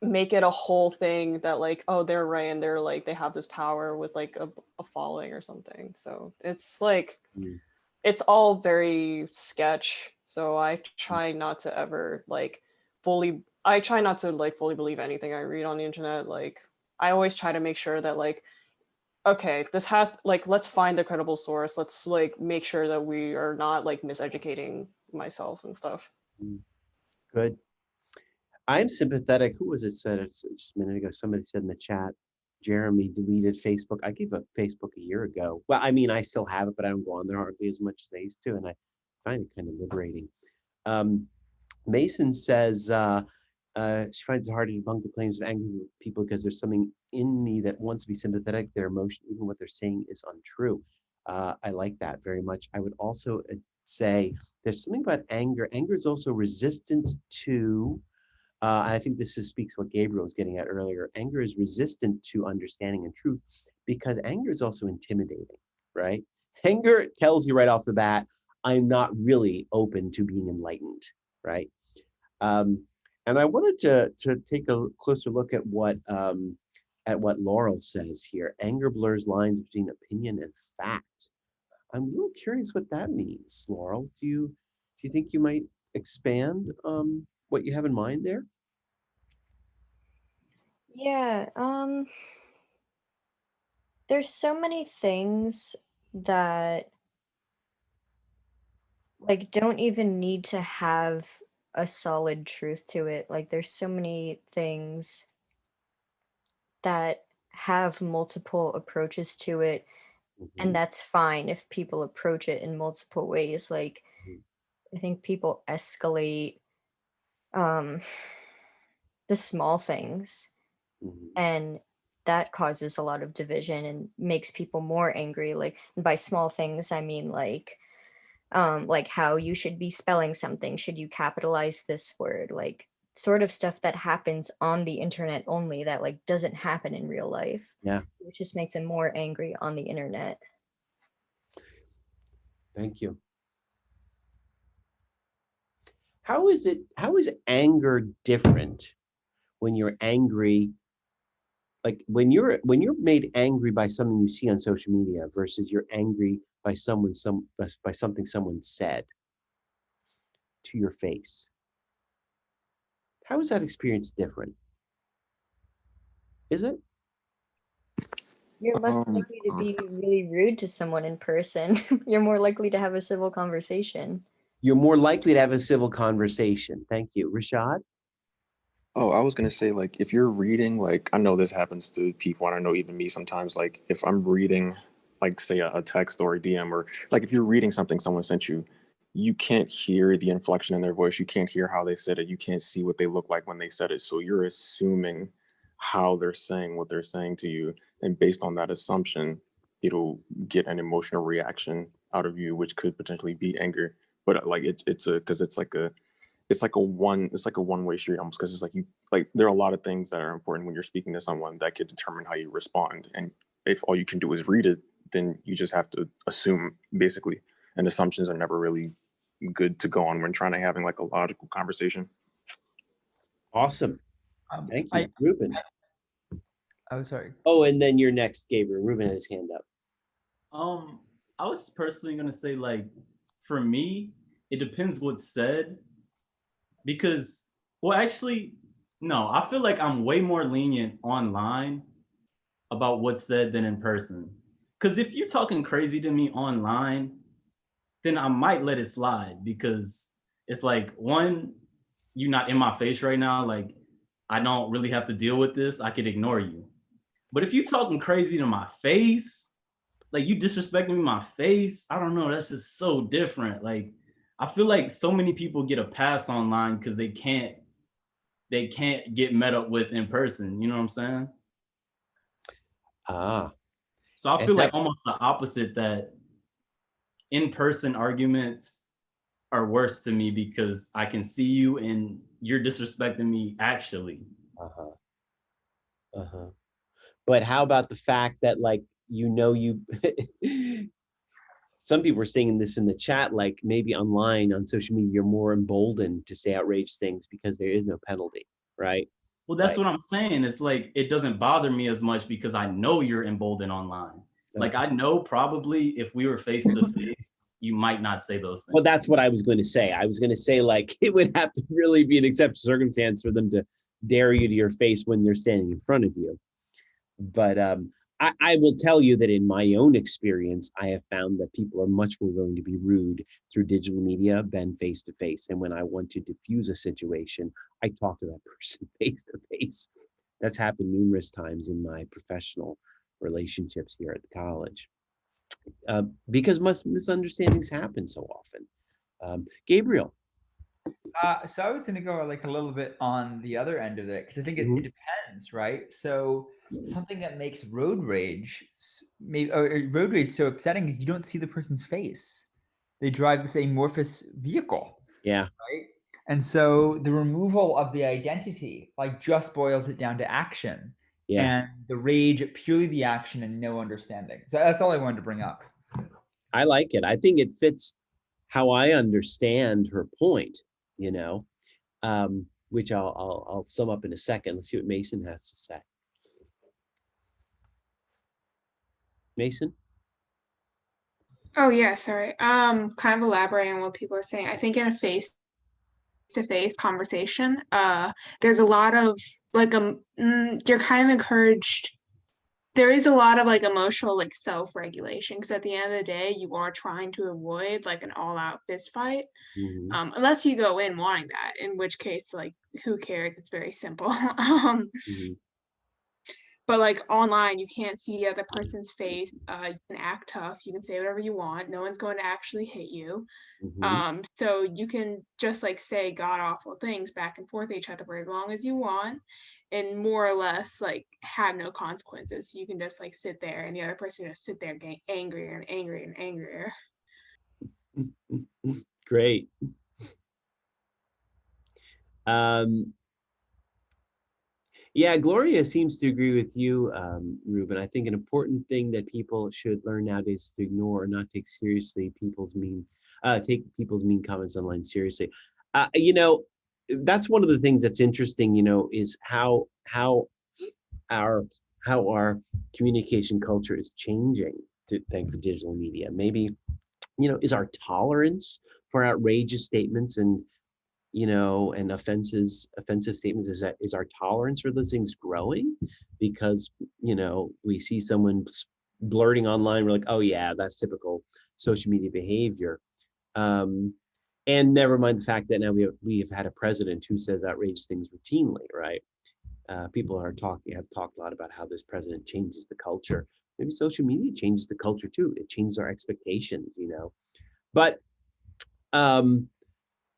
make it a whole thing that like, oh, they're right and they're like they have this power with like a following or something. So it's like it's all very sketch. So I try not to ever like fully believe anything I read on the internet. Like I always try to make sure that like, okay, this has like, let's find the credible source. Let's like make sure that we are not like miseducating myself and stuff. Good. I'm sympathetic. Who was it said it just a minute ago? Somebody said in the chat, Jeremy deleted Facebook. I gave up Facebook a year ago. Well, I mean, I still have it, but I don't go on there hardly as much as I used to, and I find it kind of liberating. Mason says she finds it hard to debunk the claims of angry people because there's something in me that wants to be sympathetic. Their emotion, even what they're saying, is untrue. I like that very much. I would also say there's something about anger. Anger is also resistant to I think this speaks what Gabriel was getting at earlier. Anger is resistant to understanding and truth because anger is also intimidating, right? Anger tells you right off the bat, I'm not really open to being enlightened, right? And I wanted to take a closer look at what Laurel says here. Anger blurs lines between opinion and fact. I'm a little curious what that means, Laurel. Do you think you might expand what you have in mind there? Yeah, there's so many things that like don't even need to have a solid truth to it. Like there's so many things that have multiple approaches to it, and that's fine if people approach it in multiple ways. Like I think people escalate um the small things, and that causes a lot of division and makes people more angry. Like, and by small things I mean like how you should be spelling something, should you capitalize this word, like sort of stuff that happens on the internet only that like doesn't happen in real life. Yeah. Which just makes them more angry on the internet. Thank you. How is anger different when you're angry? Like when you're made angry by something you see on social media versus you're angry by by something someone said to your face. How is that experience different? Is it? You're less likely to be really rude to someone in person. You're more likely to have a civil conversation. You're more likely to have a civil conversation. Thank you. Rashad? Oh, I was gonna say, like, if you're reading, like, I know this happens to people, and I know even me sometimes, like, if I'm reading, like, say a text or a DM, or like if you're reading something someone sent you, you can't hear the inflection in their voice, you can't hear how they said it, you can't see what they look like when they said it. So you're assuming how they're saying what they're saying to you, and based on that assumption, it'll get an emotional reaction out of you, which could potentially be anger. But like it's a because it's like a one-way street almost, because it's like you like there are a lot of things that are important when you're speaking to someone that could determine how you respond. And if all you can do is read it, then you just have to assume basically. And assumptions are never really good to go on when trying to having like a logical conversation. Awesome. Thank you, I Ruben. oh sorry. Oh, and then you're next, Gabriel. Ruben had his hand up. I was personally gonna say, like, for me, it depends what's said, because, well, actually, no, I feel like I'm way more lenient online about what's said than in person. Because if you're talking crazy to me online, then I might let it slide, because it's like, one, you're not in my face right now. Like, I don't really have to deal with this. I could ignore you. But if you talking crazy to my face, like you disrespecting me in my face, I don't know. That's just so different. Like, I feel like so many people get a pass online because they can't get met up with in person. You know what I'm saying? Ah, So I and feel like that, almost the opposite, that in-person arguments are worse to me because I can see you and you're disrespecting me actually. uh-huh, uh-huh. But how about the fact that, like, you some people are saying this in the chat, like maybe online on social media, you're more emboldened to say outrageous things because there is no penalty, right? Well, that's Like, what I'm saying. It's like it doesn't bother me as much because I know you're emboldened online. Like, I know probably if we were face to face, you might not say those well, things. that's what I was going to say. I was going to say, like, it would have to really be an exceptional circumstance for them to dare you to your face when they're standing in front of you. But I will tell you that in my own experience, I have found that people are much more willing to be rude through digital media than face to face. And when I want to diffuse a situation, I talk to that person face to face. That's happened numerous times in my professional relationships here at the college, because misunderstandings happen so often. Gabriel. So I was going to go like a little bit on the other end of it because I think it depends, right? So something that makes road rage maybe or road rage so upsetting is you don't see the person's face. They drive this amorphous vehicle, Yeah. right? And so the removal of the identity like just boils it down to action. Yeah. And the rage purely the action and no understanding. So that's all I wanted to bring up. I like it. I think it fits how I understand her point, you know, which I'll sum up in a second. Let's see what Mason has to say. Mason? Oh yeah, sorry. Kind of elaborating on what people are saying. I think in a face-to-face conversation, there's a lot of like you're kind of encouraged. There is a lot of like emotional like self-regulation because at the end of the day, you are trying to avoid like an all-out fist fight. Unless you go in wanting that, in which case, like, who cares? It's very simple. But like online, you can't see the other person's face. You can act tough. You can say whatever you want. No one's going to actually hit you. So you can just like say god awful things back and forth at each other for as long as you want, and more or less like have no consequences. You can just like sit there, and the other person just sit there getting angrier and angrier and angrier. Great. Yeah, Gloria seems to agree with you, Ruben. I think an important thing that people should learn nowadays is to ignore or not take seriously take people's mean comments online seriously. You know, that's one of the things that's interesting, you know, is how our communication culture is changing thanks to digital media. Maybe, you know, is our tolerance for outrageous statements and, you know, and offensive statements, is our tolerance for those things growing because, you know, we see someone blurting online, we're like, oh yeah, that's typical social media behavior. And never mind the fact that now we have had a president who says outrageous things routinely, right? People have talked a lot about how this president changes the culture. Maybe social media changes the culture too. It changes our expectations, you know. But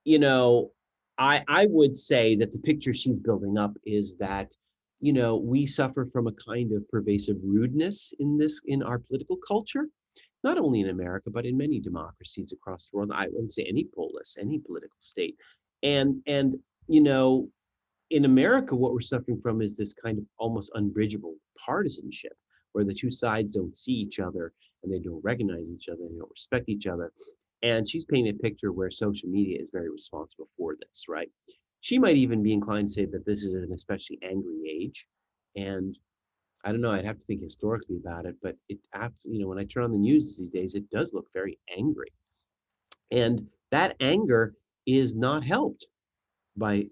you know, I would say that the picture she's building up is that, you know, we suffer from a kind of pervasive rudeness in our political culture. not only in America, but in many democracies across the world. I wouldn't say any polis, any political state. And you know, in America, what we're suffering from is this kind of almost unbridgeable partisanship where the two sides don't see each other and they don't recognize each other, they don't respect each other. And she's painting a picture where social media is very responsible for this, right? She might even be inclined to say that this is an especially angry age. And I don't know, I'd have to think historically about it, but when I turn on the news these days, it does look very angry. And that anger is not helped by,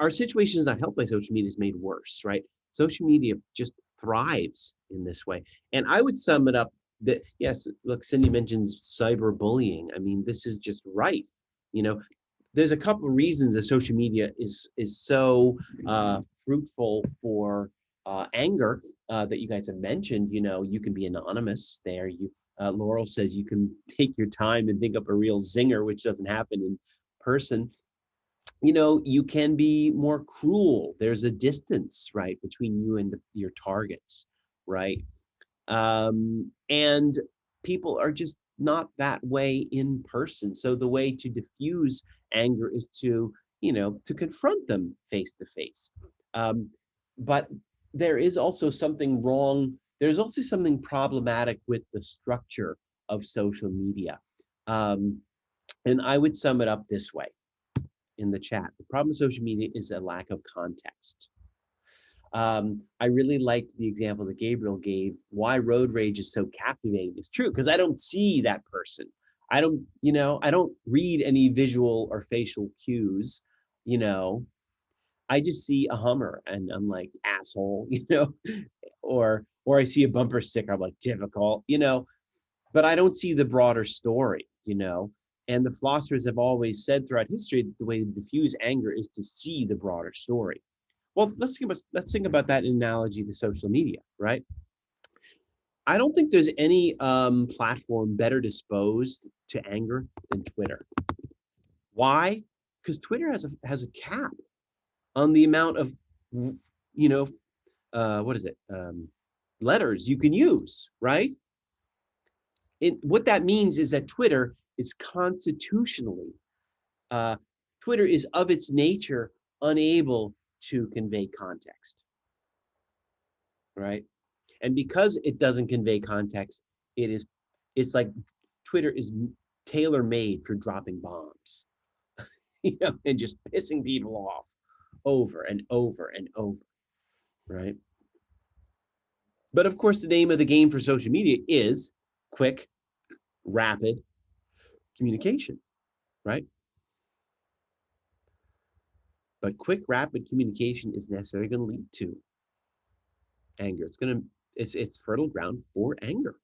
our situation is not helped by social media, is made worse, right? Social media just thrives in this way. And I would sum it up that, yes, look, Cindy mentions cyberbullying. I mean, this is just rife. There's a couple of reasons that social media is so fruitful for anger that you guys have mentioned. You can be anonymous there. Laurel says you can take your time and think up a real zinger, which doesn't happen in person. You can be more cruel. There's a distance, right, between you and your targets, right? And people are just not that way in person. So the way to diffuse anger is to confront them face to face. But there is also something wrong. There's also something problematic with the structure of social media. And I would sum it up this way in the chat. The problem with social media is a lack of context. I really liked the example that Gabriel gave. Why road rage is so captivating is true, because I don't see that person. I don't read any visual or facial cues. I just see a Hummer and I'm like, asshole, or I see a bumper sticker, I'm like, difficult, but I don't see the broader story, And the philosophers have always said throughout history that the way to diffuse anger is to see the broader story. Well, let's think about that analogy to social media, right? I don't think there's any platform better disposed to anger than Twitter. Why? Because Twitter has a cap on the amount of, what is it? Letters you can use, right? What that means is that Twitter is constitutionally, Twitter is of its nature unable to convey context, right? And because it doesn't convey context, it's like Twitter is tailor-made for dropping bombs, and just pissing people off over and over and over, right? But of course, the name of the game for social media is quick, rapid communication, right? But quick, rapid communication is necessarily going to lead to anger. It's fertile ground for anger.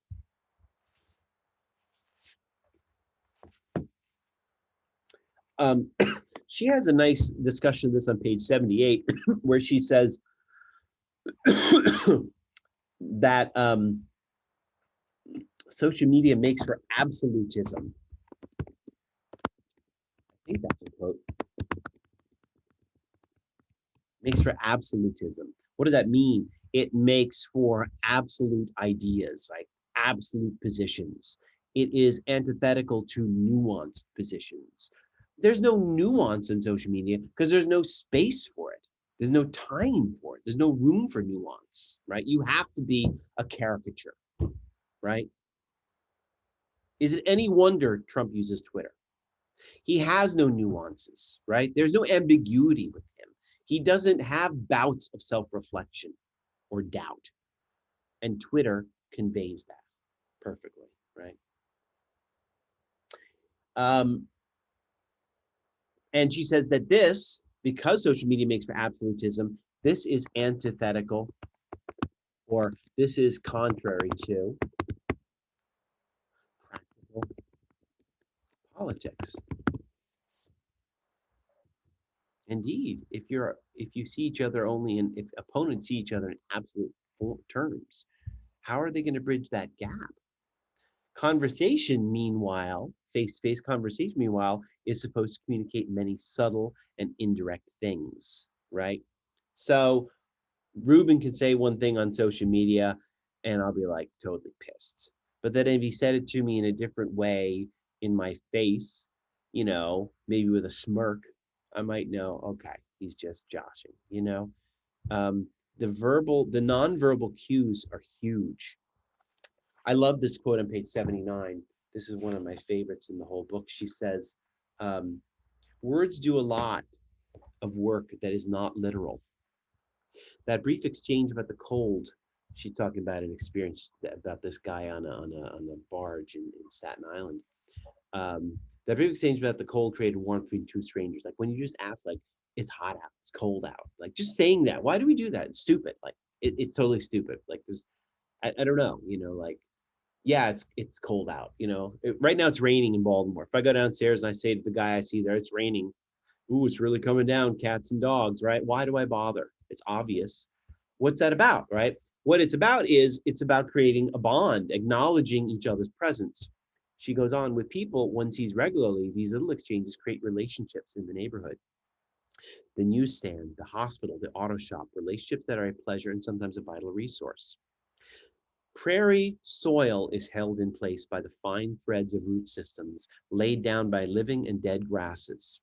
She has a nice discussion of this on page 78, where she says that social media makes for absolutism. I think that's a quote. Makes for absolutism. What does that mean? It makes for absolute ideas, like absolute positions. It is antithetical to nuanced positions. There's no nuance in social media because there's no space for it. There's no time for it. There's no room for nuance, right? You have to be a caricature, right? Is it any wonder Trump uses Twitter? He has no nuances, right? There's no ambiguity with him. He doesn't have bouts of self-reflection or doubt. And Twitter conveys that perfectly, right? And she says that this, because social media makes for absolutism, this is antithetical, or this is contrary to practical politics. Indeed, if you see each other only if opponents see each other in absolute terms, how are they going to bridge that gap? Conversation, meanwhile, face-to-face conversation, meanwhile, is supposed to communicate many subtle and indirect things, right? So Ruben can say one thing on social media and I'll be like totally pissed. But then if he said it to me in a different way, in my face, maybe with a smirk, I might know, okay, he's just joshing, the nonverbal cues are huge. I love this quote on page 79. This is one of my favorites in the whole book. She says, words do a lot of work that is not literal. That brief exchange about the cold, she's talking about an experience about this guy on a barge in Staten Island. That brief exchange about the cold created warmth between two strangers. Like when you just ask, like, it's hot out, it's cold out. Like just saying that. Why do we do that? It's stupid. Like it's totally stupid. Like there's, I don't know. Like, yeah, it's cold out. Right now it's raining in Baltimore. If I go downstairs and I say to the guy I see there, it's raining. Ooh, it's really coming down, cats and dogs, right? Why do I bother? It's obvious. What's that about, right? What it's about is it's about creating a bond, acknowledging each other's presence. She goes on, with people one sees regularly, these little exchanges create relationships in the neighborhood. The newsstand, the hospital, the auto shop, relationships that are a pleasure and sometimes a vital resource. Prairie soil is held in place by the fine threads of root systems laid down by living and dead grasses,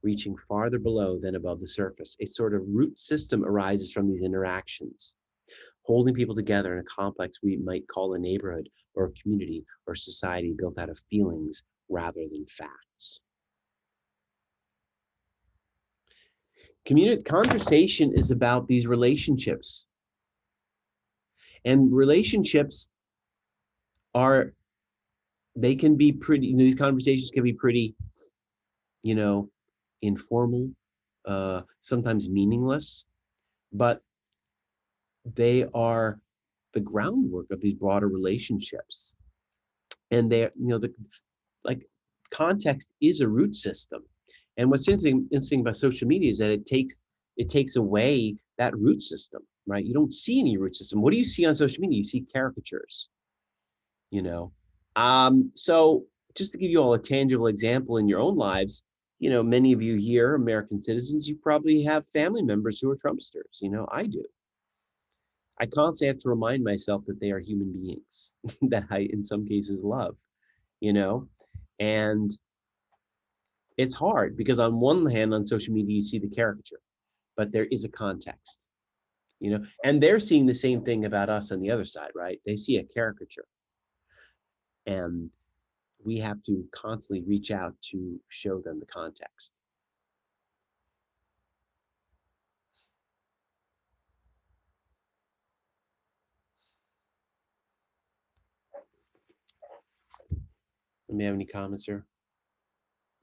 reaching farther below than above the surface. A sort of root system arises from these interactions, holding people together in a complex we might call a neighborhood or a community or society built out of feelings rather than facts. Conversation is about these relationships. And relationships they can be pretty, these conversations can be pretty, informal, sometimes meaningless, but they are the groundwork of these broader relationships. And they're, like context is a root system. And what's interesting about social media is that it takes away that root system, right? You don't see any root system. What do you see on social media? You see caricatures, So just to give you all a tangible example in your own lives, many of you here, American citizens, you probably have family members who are Trumpsters. I do. I constantly have to remind myself that they are human beings that I, in some cases, love, and it's hard because on one hand, on social media, you see the caricature, but there is a context, and they're seeing the same thing about us on the other side, right? They see a caricature, and we have to constantly reach out to show them the context. Let me have any comments here?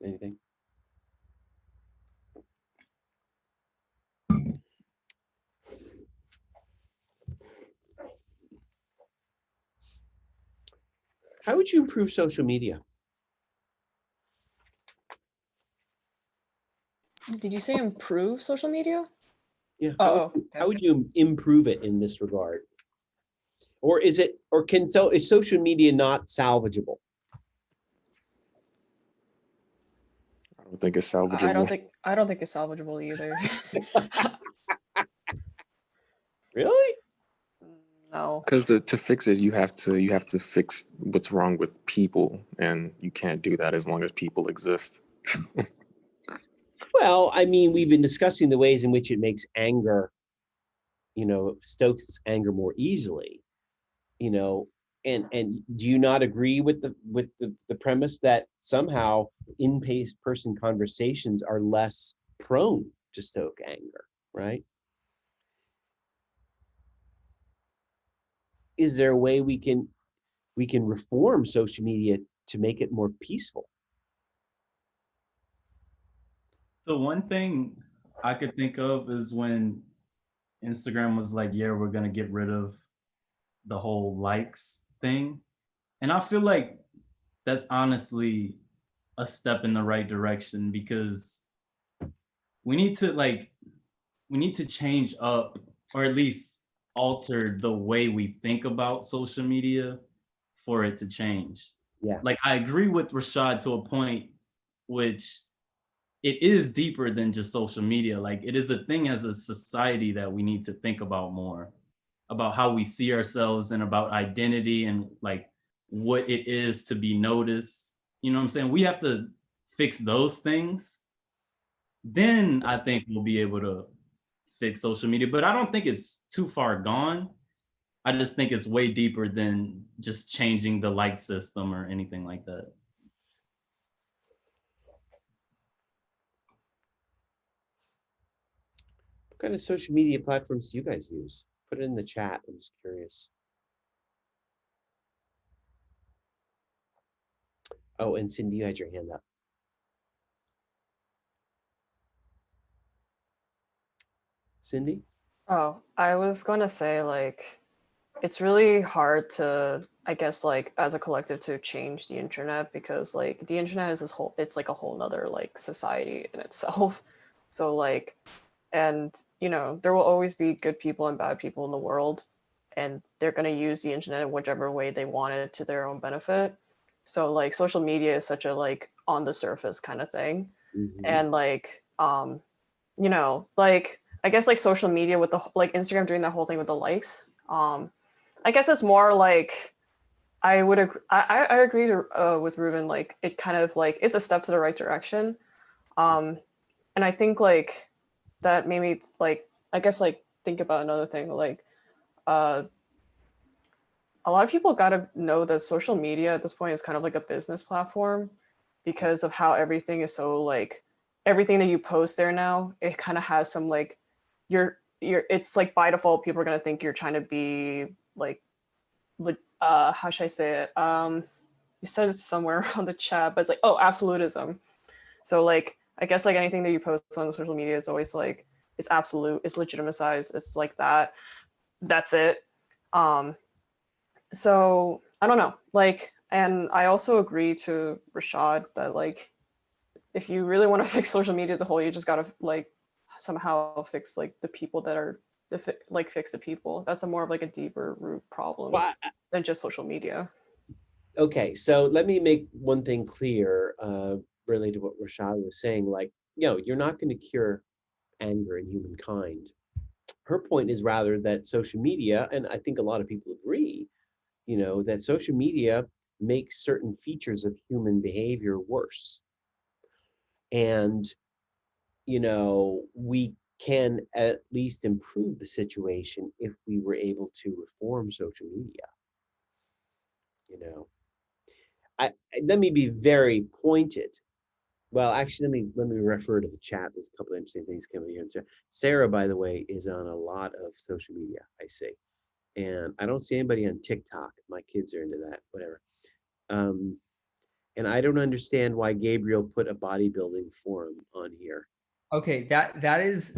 Anything? How would you improve social media? Did you say improve social media? Yeah. Oh, How would you improve it in this regard? Or is social media not salvageable? I don't think it's salvageable. I don't think it's salvageable either. Really? No. Because to fix it, you have to fix what's wrong with people, and you can't do that as long as people exist. Well, I mean, we've been discussing the ways in which it makes anger, stokes anger more easily, and do you not agree with the premise that somehow in-person conversations are less prone to stoke anger, right? Is there a way we can reform social media to make it more peaceful? The one thing I could think of is when Instagram was like, yeah, we're gonna get rid of the whole likes thing. And I feel like that's honestly a step in the right direction because we need to change up or at least alter the way we think about social media for it to change. Yeah. Like I agree with Rashad to a point, which it is deeper than just social media. Like it is a thing as a society that we need to think about more, about how we see ourselves and about identity and like what it is to be noticed. You know what I'm saying? We have to fix those things. Then I think we'll be able to fix social media. But I don't think it's too far gone. I just think it's way deeper than just changing the like system or anything like that. What kind of social media platforms do you guys use? Put it in the chat. I'm just curious. Oh, and Cindy, you had your hand up. Cindy? Oh, I was going to say, like, it's really hard to, I guess, like, as a collective to change the internet because, like, the internet is this whole, it's like a whole nother, like, society in itself. So, like, and, you know, there will always be good people and bad people in the world, and they're going to use the internet in whichever way they want it to their own benefit. So, like, social media is such a, like, on the surface kind of thing. And, like, you know, like, I guess like social media with the like Instagram doing that whole thing with the likes. I guess it's more like I would agree. I agree to, with Ruben. Like it kind of like it's a step to the right direction. And I think like that made me like I guess like think about another thing like a lot of people got to know that social media at this point is kind of like a business platform because of how everything is so like everything that you post there now it kind of has some like you're it's like by default people are going to think you're trying to be like how should I say it you said it somewhere on the chat but it's like oh absolutism so like I guess like anything that you post on social media is always like it's absolute it's legitimized it's like that's it so I don't know like and I also agree to Rashad that like if you really want to fix social media as a whole you just gotta like somehow fix like the people that are like fix the people that's a more of like a deeper root problem than just social media. Okay, so let me make one thing clear related to what Rashad was saying. Like, you're not going to cure anger in humankind. Her point is rather that social media, and I think a lot of people agree, that social media makes certain features of human behavior worse. And, we can at least improve the situation if we were able to reform social media. Let me be very pointed. Well, actually, let me refer to the chat. There's a couple of interesting things coming here. Sarah, by the way, is on a lot of social media, I see. And I don't see anybody on TikTok. My kids are into that, whatever. And I don't understand why Gabriel put a bodybuilding forum on here. Okay, that is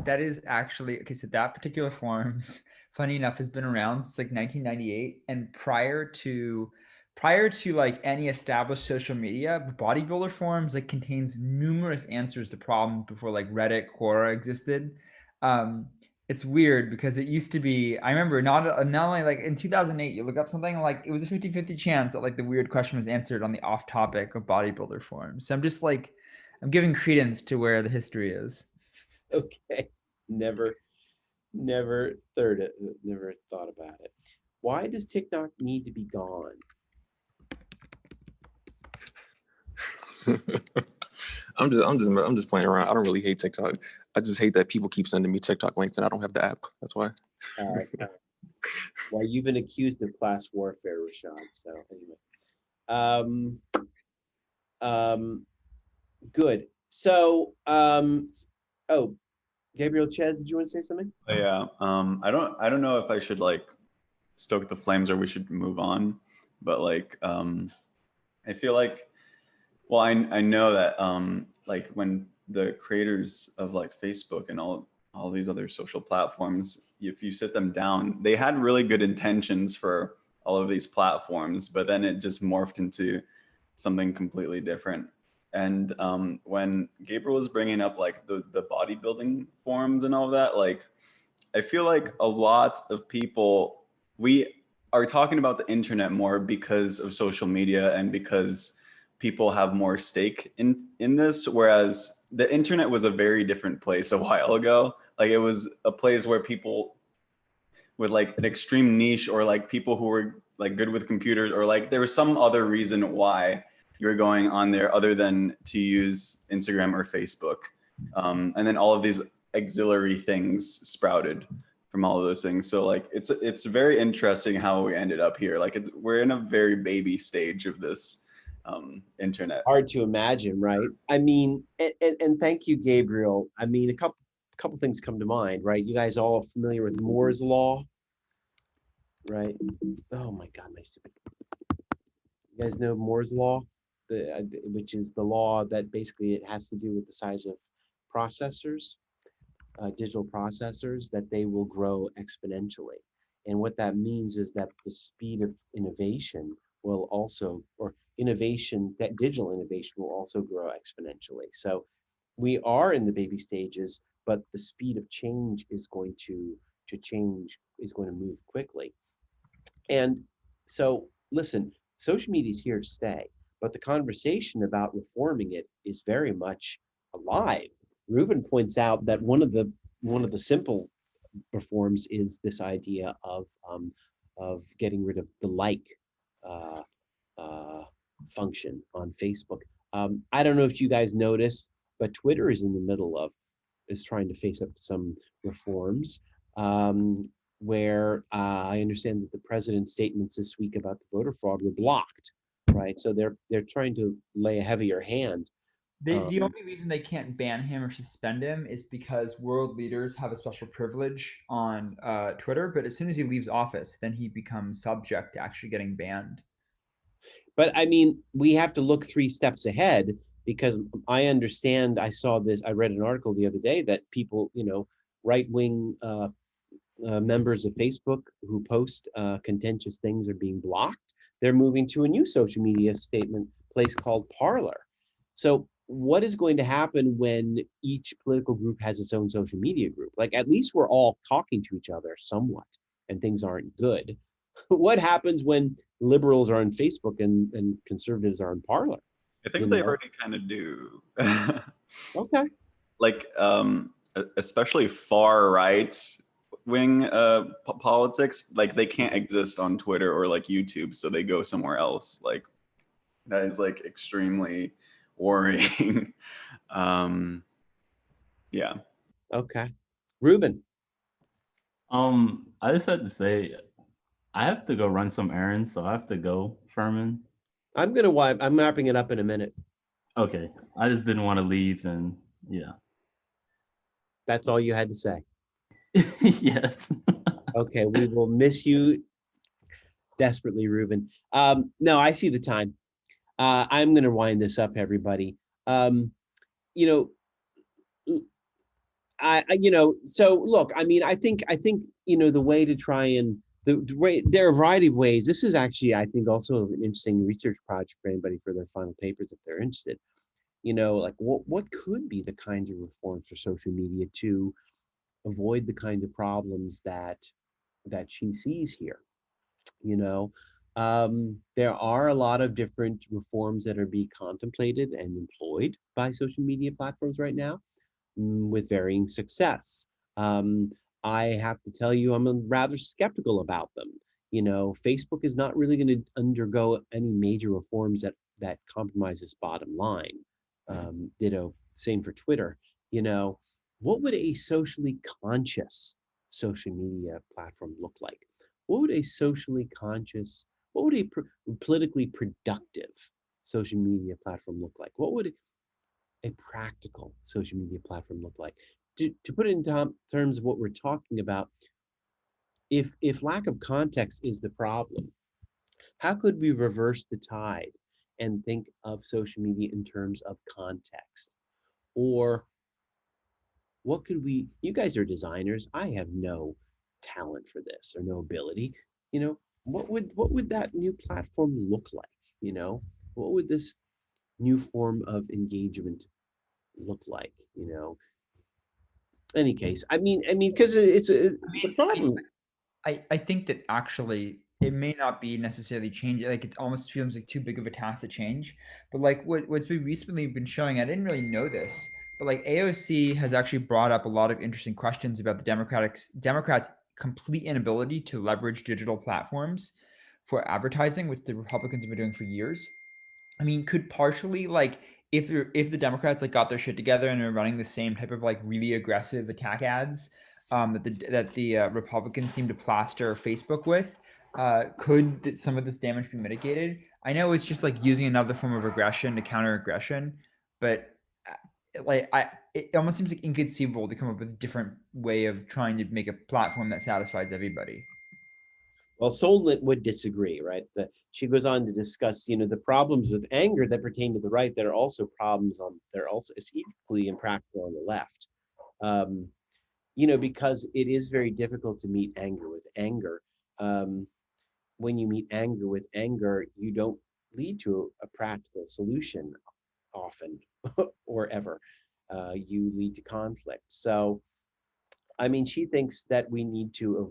actually okay. So that particular forums, funny enough, has been around since like 1998, and prior to like any established social media, the bodybuilder forums like contains numerous answers to problems before like Reddit, Quora existed. It's weird because it used to be. I remember not only like in 2008, you look up something like it was a 50-50 chance that like the weird question was answered on the off topic of bodybuilder forums. So I'm just like. I'm giving credence to where the history is. Okay. Never thought about it. Why does TikTok need to be gone? I'm just playing around. I don't really hate TikTok. I just hate that people keep sending me TikTok links and I don't have the app. That's why. Well, you've been accused of class warfare, Rashad. So anyway, good. So, oh, Gabriel Chez, did you want to say something? Oh, yeah. I don't know if I should like stoke the flames or we should move on, but like, I feel like, well, I know that like when the creators of like Facebook and all these other social platforms, if you sit them down, they had really good intentions for all of these platforms, but then it just morphed into something completely different. And when Gabriel was bringing up like the bodybuilding forums and all of that, like I feel like a lot of people, we are talking about the internet more because of social media and because people have more stake in this, whereas the internet was a very different place a while ago. Like it was a place where people with like an extreme niche, or like people who were like good with computers, or like there was some other reason why you were going on there other than to use Instagram or Facebook. And then all of these auxiliary things sprouted from all of those things. So like it's very interesting how we ended up here. Like we're in a very baby stage of this internet. Hard to imagine, right? I mean, and thank you, Gabriel. I mean, a couple things come to mind, right? You guys all familiar with Moore's law, right? Oh my God, my stupid. You guys know Moore's law, which is the law that basically it has to do with the size of processors, digital processors, that they will grow exponentially. And what that means is that the speed of innovation will also, or innovation, that digital innovation will also grow exponentially. So we are in the baby stages, but the speed of change is going to move quickly. And so, listen, social media is here to stay, but the conversation about reforming it is very much alive. Ruben points out that one of the simple reforms is this idea of getting rid of the like uh, function on Facebook. I don't know if you guys noticed, but Twitter is trying to face up to some reforms. Where I understand that the president's statements this week about the voter fraud were blocked, right? So they're trying to lay a heavier hand. The only reason they can't ban him or suspend him is because world leaders have a special privilege on Twitter. But as soon as he leaves office, then he becomes subject to actually getting banned. But I mean, we have to look 3 steps ahead, because I understand, I read an article the other day that people, right-wing members of Facebook who post contentious things are being blocked. They're moving to a new social media place called Parler. So what is going to happen when each political group has its own social media group? Like, at least we're all talking to each other somewhat, and things aren't good. What happens when liberals are on Facebook and conservatives are on Parler? I think they already kind of do. Okay. Like especially far right wing politics, like they can't exist on Twitter or like YouTube, so they go somewhere else. Like that is like extremely worrying. Yeah. Okay. Ruben. I just had to say, I have to go run some errands, so I have to go, Furman. I'm wrapping it up in a minute. Okay, I just didn't want to leave, and yeah. That's all you had to say. Yes. Okay, we will miss you desperately, Ruben. No, I see the time. I'm going to wind this up, everybody. So look, I mean, I think, the way to try and the way, there are a variety of ways. This is actually, I think, also an interesting research project for anybody for their final papers if they're interested. Like what could be the kind of reforms for social media to avoid the kind of problems that she sees here. There are a lot of different reforms that are being contemplated and employed by social media platforms right now, with varying success. I have to tell you, I'm rather skeptical about them. Facebook is not really going to undergo any major reforms that compromise its bottom line. Ditto, same for Twitter. What would a socially conscious social media platform look like? What would a politically productive social media platform look like? What would a practical social media platform look like? To put it in terms of what we're talking about, if lack of context is the problem, how could we reverse the tide and think of social media in terms of context? Or what could you guys are designers, I have no talent for this or no ability. What would that new platform look like? What would this new form of engagement look like? Any case, I mean, because it's the problem. I think that actually it may not be necessarily changing. Like it almost feels like too big of a task to change. But like what's been recently been showing, I didn't really know this, but like AOC has actually brought up a lot of interesting questions about the Democrats' complete inability to leverage digital platforms for advertising, which the Republicans have been doing for years. I mean, could partially like if the Democrats like got their shit together and are running the same type of like really aggressive attack ads that the Republicans seem to plaster Facebook with, could some of this damage be mitigated? I know it's just like using another form of aggression to counter aggression, but it almost seems like inconceivable to come up with a different way of trying to make a platform that satisfies everybody. Well, Solnit would disagree, right? She goes on to discuss, the problems with anger that pertain to the right that are also problems they're also it's equally impractical on the left. Because it is very difficult to meet anger with anger. When you meet anger with anger, you don't lead to a practical solution often or ever. You lead to conflict. So, I mean, she thinks that we need to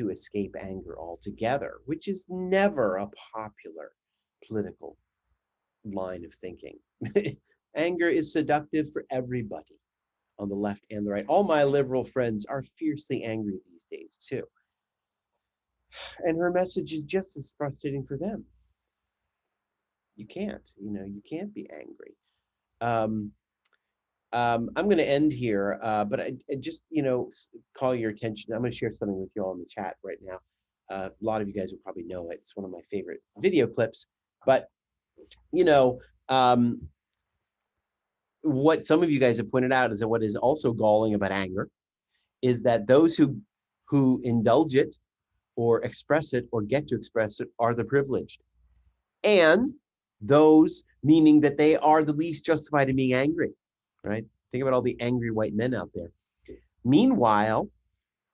escape anger altogether, which is never a popular political line of thinking. Anger is seductive for everybody on the left and the right. All my liberal friends are fiercely angry these days too. And her message is just as frustrating for them. You can't be angry. I'm going to end here, but I just, call your attention. I'm going to share something with you all in the chat right now. A lot of you guys will probably know it. It's one of my favorite video clips. But, what some of you guys have pointed out is that what is also galling about anger is that those who indulge it or express it or get to express it are the privileged. And those meaning that they are the least justified in being angry, right? Think about all the angry white men out there. Meanwhile,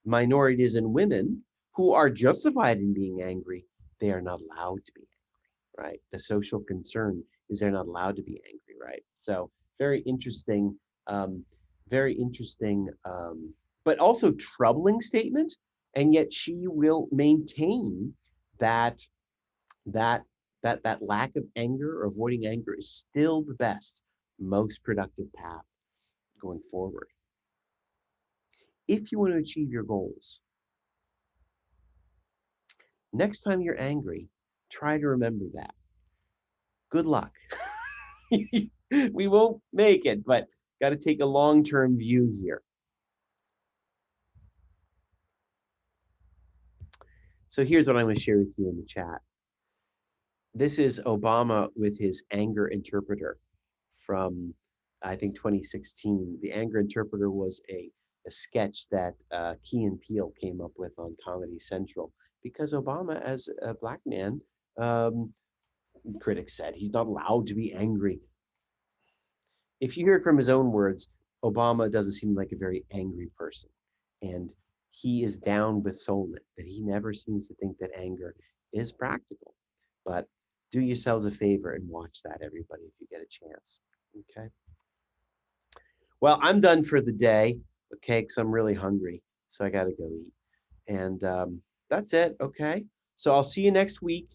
minorities and women who are justified in being angry, they are not allowed to be angry, right? The social concern is they're not allowed to be angry, right? So very interesting, but also troubling statement. And yet she will maintain that lack of anger or avoiding anger is still the best, most productive path going forward. If you want to achieve your goals, next time you're angry, try to remember that. Good luck. We won't make it, but got to take a long-term view here. So here's what I'm going to share with you in the chat. This is Obama with his anger interpreter from, I think, 2016. The anger interpreter was a sketch that Key and Peele came up with on Comedy Central because Obama, as a black man, critics said he's not allowed to be angry. If you hear it from his own words, Obama doesn't seem like a very angry person. And he is down with Solnit, that he never seems to think that anger is practical. But do yourselves a favor and watch that, everybody, if you get a chance. Okay. Well, I'm done for the day, okay, because I'm really hungry. So I got to go eat. And that's it, okay? So I'll see you next week.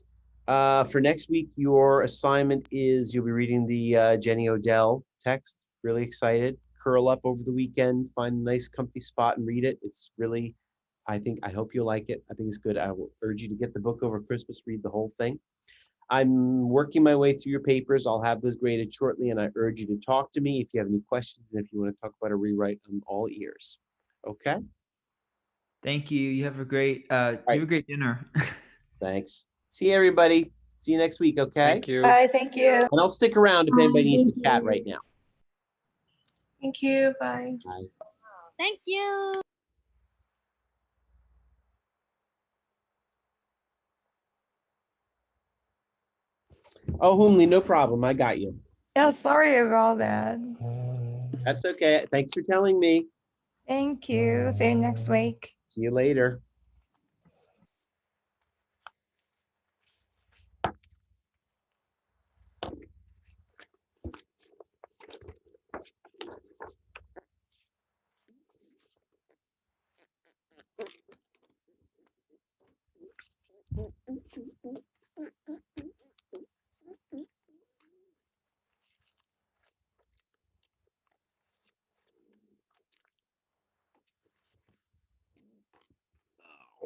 For next week, your assignment is you'll be reading the Jenny Odell text. Really excited. Curl up over the weekend, find a nice comfy spot and read it. It's really, I hope you'll like it. I think it's good. I will urge you to get the book over Christmas, read the whole thing. I'm working my way through your papers. I'll have those graded shortly, and I urge you to talk to me if you have any questions and if you want to talk about a rewrite. I'm all ears. Okay? Thank you. You have a great dinner. Thanks. See everybody. See you next week, okay? Thank you. Bye, thank you. And I'll stick around if anybody needs to chat right now. Thank you. Bye. Bye. Thank you. Oh, Humli, no problem. I got you. Yeah, sorry about that. That's okay. Thanks for telling me. Thank you. See you next week. See you later.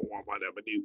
Wah, wah, dabba, doo.